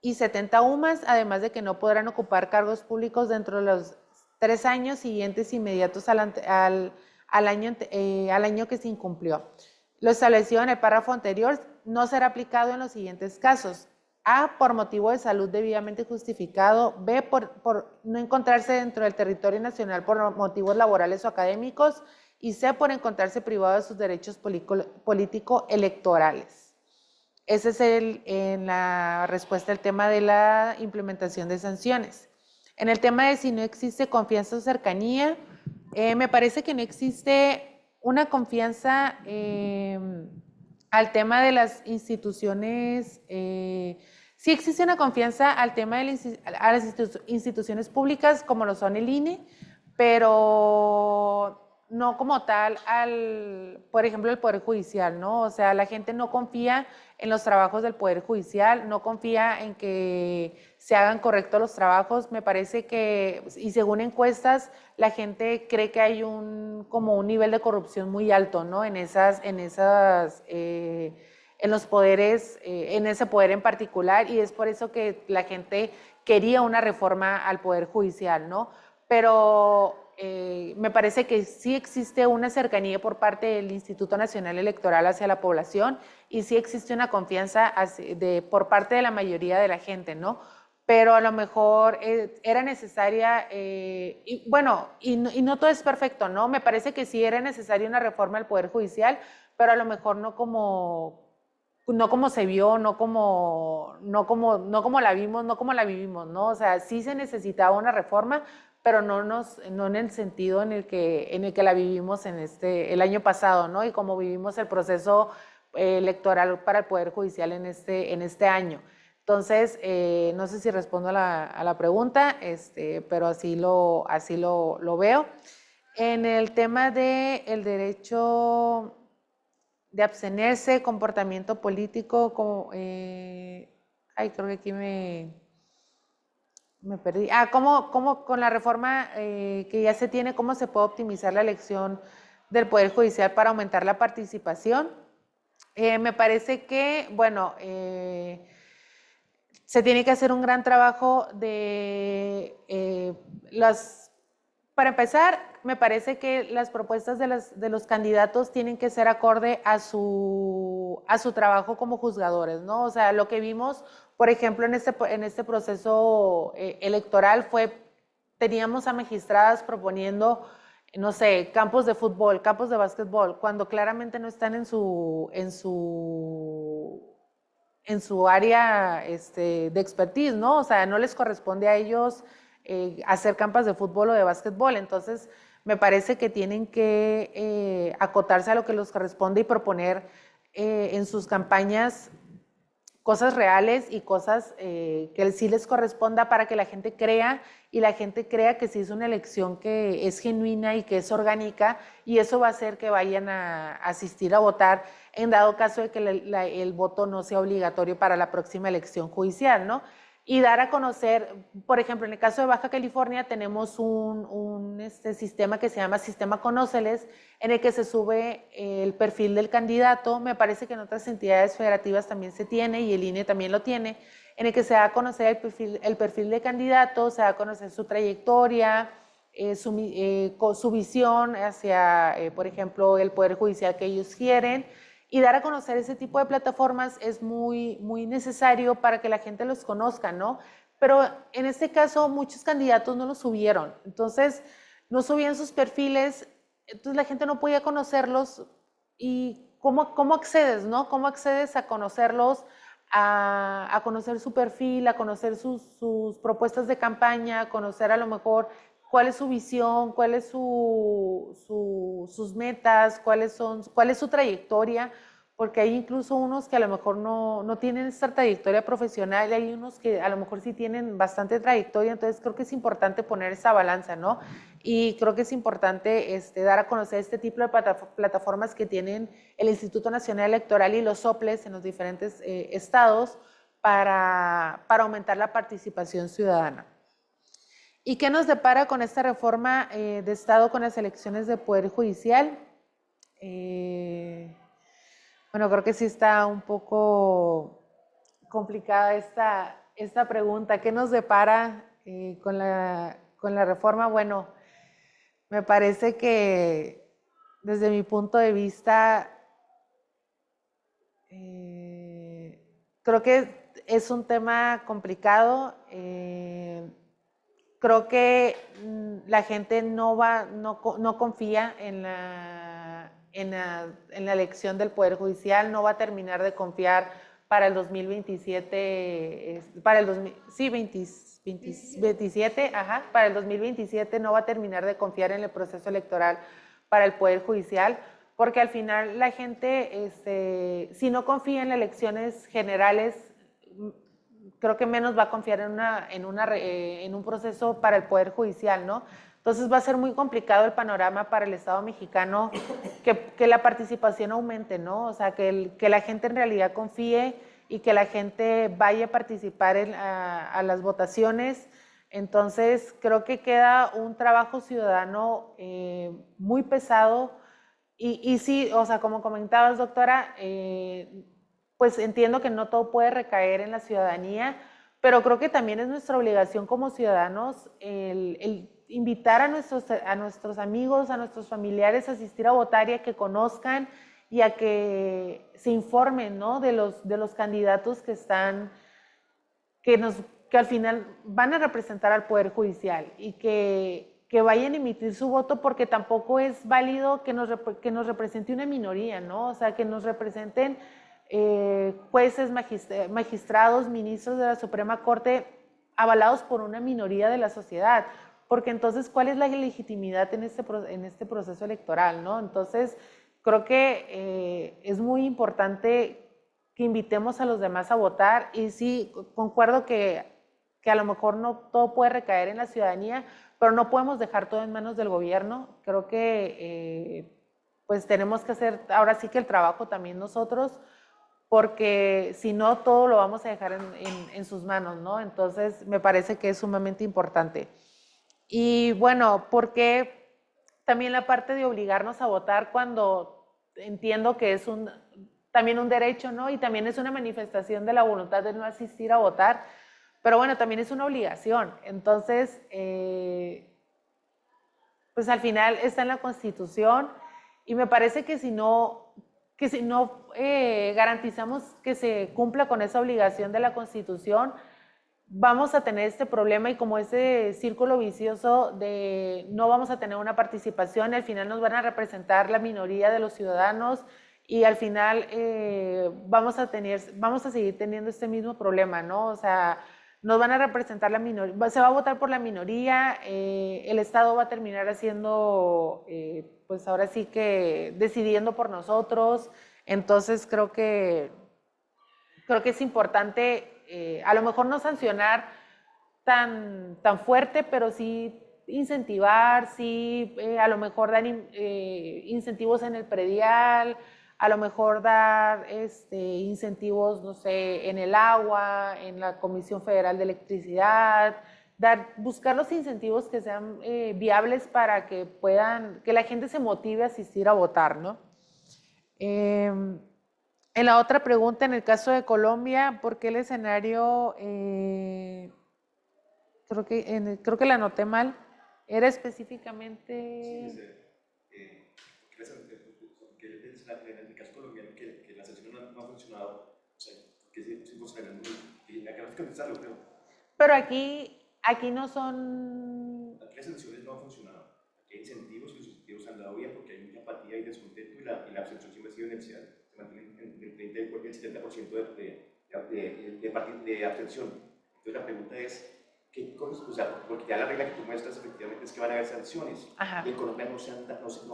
y 70 UMAS, además de que no podrán ocupar cargos públicos dentro de los 3 años siguientes inmediatos al año que se incumplió. Lo establecido en el párrafo anterior no será aplicado en los siguientes casos: A, por motivo de salud debidamente justificado; B, por no encontrarse dentro del territorio nacional por motivos laborales o académicos; y C, por encontrarse privado de sus derechos político-electorales. Ese es en la respuesta al tema de la implementación de sanciones. En el tema de si no existe confianza o cercanía, me parece que no existe una confianza al tema de las instituciones. Sí existe una confianza al tema de a las instituciones públicas como lo son el INE, pero no como tal por ejemplo, el Poder Judicial, ¿no? O sea, la gente no confía en los trabajos del Poder Judicial, no confía en que se hagan correctos los trabajos. Me parece que, y según encuestas, la gente cree que hay como un nivel de corrupción muy alto, ¿no? En los poderes, en ese poder en particular, y es por eso que la gente quería una reforma al Poder Judicial, ¿no? Pero me parece que sí existe una cercanía por parte del Instituto Nacional Electoral hacia la población y sí existe una confianza por parte de la mayoría de la gente, ¿no? Pero a lo mejor era necesaria, y no todo es perfecto, ¿no? Me parece que sí era necesaria una reforma al Poder Judicial, pero a lo mejor no como se vio, no como la vimos, no como la vivimos, ¿no? O sea, sí se necesitaba una reforma, pero no en el sentido en el que la vivimos el año pasado, ¿no? Y como vivimos el proceso electoral para el Poder Judicial en este año. Entonces, no sé si respondo a la pregunta, pero así lo veo. En el tema del derecho de abstenerse, comportamiento político, creo que aquí me perdí. ¿Cómo con la reforma que ya se tiene, cómo se puede optimizar la elección del Poder Judicial para aumentar la participación? Me parece que, bueno, se tiene que hacer un gran trabajo para empezar, me parece que las propuestas de los candidatos tienen que ser acorde a su trabajo como juzgadores, ¿no? O sea, lo que vimos, por ejemplo, en este proceso electoral teníamos a magistradas proponiendo, no sé, campos de fútbol, campos de básquetbol, cuando claramente no están en su área de expertise, ¿no? O sea, no les corresponde a ellos hacer campos de fútbol o de básquetbol. Entonces, me parece que tienen que acotarse a lo que les corresponde y proponer en sus campañas cosas reales y cosas que sí les corresponda para que la gente crea y la gente crea que sí es una elección que es genuina y que es orgánica, y eso va a hacer que vayan a asistir a votar en dado caso de que el voto no sea obligatorio para la próxima elección judicial, ¿no? Y dar a conocer, por ejemplo, en el caso de Baja California tenemos un sistema que se llama Sistema Conóceles, en el que se sube el perfil del candidato. Me parece que en otras entidades federativas también se tiene y el INE también lo tiene, en el que se da a conocer el perfil de candidato, se da a conocer su trayectoria, su visión hacia, por ejemplo, el Poder Judicial que ellos quieren. Y dar a conocer ese tipo de plataformas es muy, muy necesario para que la gente los conozca, ¿no? Pero en este caso muchos candidatos no los subieron, entonces no subían sus perfiles, entonces la gente no podía conocerlos. ¿Y cómo accedes, no? ¿Cómo accedes a conocerlos, a conocer su perfil, a conocer sus propuestas de campaña, a conocer a lo mejor cuál es su visión, cuáles sus metas, cuál es su trayectoria? Porque hay incluso unos que a lo mejor no tienen esta trayectoria profesional, y hay unos que a lo mejor sí tienen bastante trayectoria. Entonces creo que es importante poner esa balanza, ¿no? Y creo que es importante dar a conocer este tipo de plataformas que tienen el Instituto Nacional Electoral y los soples en los diferentes estados para aumentar la participación ciudadana. ¿Y qué nos depara con esta reforma de Estado con las elecciones de Poder Judicial? Bueno, creo que sí está un poco complicada esta pregunta. ¿Qué nos depara con la reforma? Bueno, me parece que desde mi punto de vista, creo que es un tema complicado. Creo que la gente no confía en la elección del Poder Judicial, no va a terminar de confiar para el 2027, para el 27, para el 2027 no va a terminar de confiar en el proceso electoral para el Poder Judicial, porque al final la gente, si no confía en las elecciones generales, creo que menos va a confiar en un proceso para el Poder Judicial, ¿no? Entonces va a ser muy complicado el panorama para el Estado mexicano que la participación aumente, ¿no? O sea, que la gente en realidad confíe y que la gente vaya a participar a las votaciones. Entonces, creo que queda un trabajo ciudadano muy pesado y sí, o sea, como comentabas, doctora, pues entiendo que no todo puede recaer en la ciudadanía, pero creo que también es nuestra obligación como ciudadanos el invitar a nuestros amigos, a nuestros familiares a asistir a votar y a que conozcan y a que se informen, ¿no? de los candidatos que están, que al final van a representar al Poder Judicial y que vayan a emitir su voto, porque tampoco es válido que nos represente una minoría, ¿no? O sea, que nos representen jueces, magistrados, ministros de la Suprema Corte avalados por una minoría de la sociedad, porque entonces, ¿cuál es la legitimidad en este proceso electoral, ¿no? Entonces, creo que es muy importante que invitemos a los demás a votar y sí, concuerdo que a lo mejor no todo puede recaer en la ciudadanía, pero no podemos dejar todo en manos del gobierno. Creo que pues tenemos que hacer ahora sí que el trabajo también nosotros, porque si no, todo lo vamos a dejar en sus manos, ¿no? Entonces, me parece que es sumamente importante. Y bueno, porque también la parte de obligarnos a votar cuando entiendo que es también un derecho, ¿no? Y también es una manifestación de la voluntad de no asistir a votar, pero bueno, también es una obligación. Entonces, pues al final está en la Constitución y me parece que si no garantizamos que se cumpla con esa obligación de la Constitución, vamos a tener este problema y como ese círculo vicioso de no vamos a tener una participación, al final nos van a representar la minoría de los ciudadanos y al final vamos a seguir teniendo este mismo problema, ¿no? O sea, nos van a representar la minoría, se va a votar por la minoría, el Estado va a terminar haciendo, pues ahora sí que decidiendo por nosotros. Entonces creo que es importante, a lo mejor no sancionar tan fuerte, pero sí incentivar, sí a lo mejor dar incentivos en el predial, a lo mejor dar incentivos, no sé, en el agua, en la Comisión Federal de Electricidad, buscar los incentivos que sean viables para que la gente se motive a asistir a votar, ¿no? En la otra pregunta, en el caso de Colombia, ¿por qué el escenario, creo que la anoté mal, era específicamente... En el caso colombiano que la sanción no ha funcionado, o sea, porque sí funcionan y acabas de contestarlo, creo. Pero aquí no son... Aquí las sanciones no han funcionado. Aquí hay incentivos y los incentivos han dado bien porque hay mucha apatía y descontento y la abstención siempre ha sido inercial. Se mantiene en el 30 y el 70% de abstención. Entonces la pregunta es, o sea, porque ya la regla que tú muestras efectivamente es que van a haber sanciones. Ajá. Y en Colombia no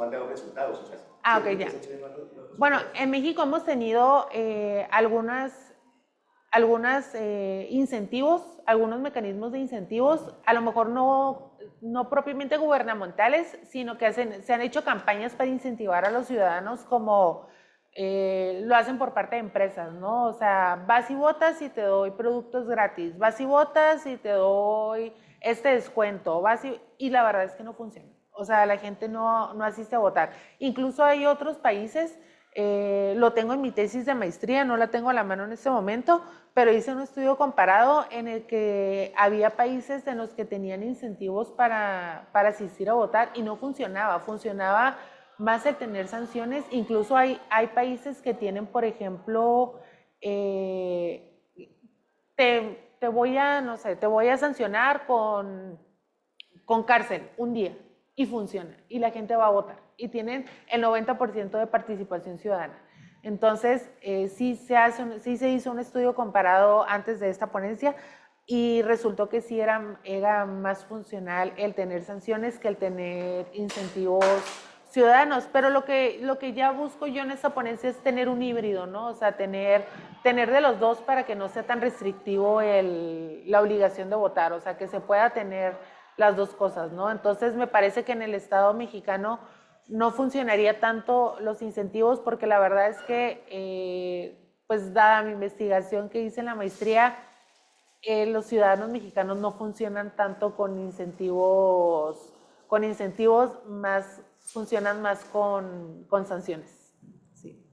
han dado resultados. O sea, ok, ya. Bueno, en México hemos tenido algunos incentivos, algunos mecanismos de incentivos, a lo mejor no propiamente gubernamentales, sino que se han hecho campañas para incentivar a los ciudadanos como lo hacen por parte de empresas, ¿no? O sea, vas y votas y te doy productos gratis, vas y votas y te doy este descuento, y la verdad es que no funciona. O sea, la gente no asiste a votar. Incluso hay otros países, lo tengo en mi tesis de maestría, no la tengo a la mano en este momento, pero hice un estudio comparado en el que había países en los que tenían incentivos para asistir a votar y no funcionaba. Funcionaba más el tener sanciones. Incluso hay países que tienen, por ejemplo, te voy a sancionar con cárcel un día y funciona y la gente va a votar y tienen el 90% de participación ciudadana. Entonces, sí se hizo un estudio comparado antes de esta ponencia y resultó que sí era más funcional el tener sanciones que el tener incentivos ciudadanos, pero lo que ya busco yo en esta ponencia es tener un híbrido, ¿no? O sea, tener de los dos para que no sea tan restrictivo la obligación de votar, o sea, que se pueda tener las dos cosas, ¿no? Entonces, me parece que en el Estado mexicano no funcionaría tanto los incentivos porque la verdad es que, pues dada mi investigación que hice en la maestría, los ciudadanos mexicanos no funcionan tanto con incentivos más, funcionan más con sanciones. Sí.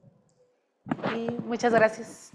Y muchas gracias.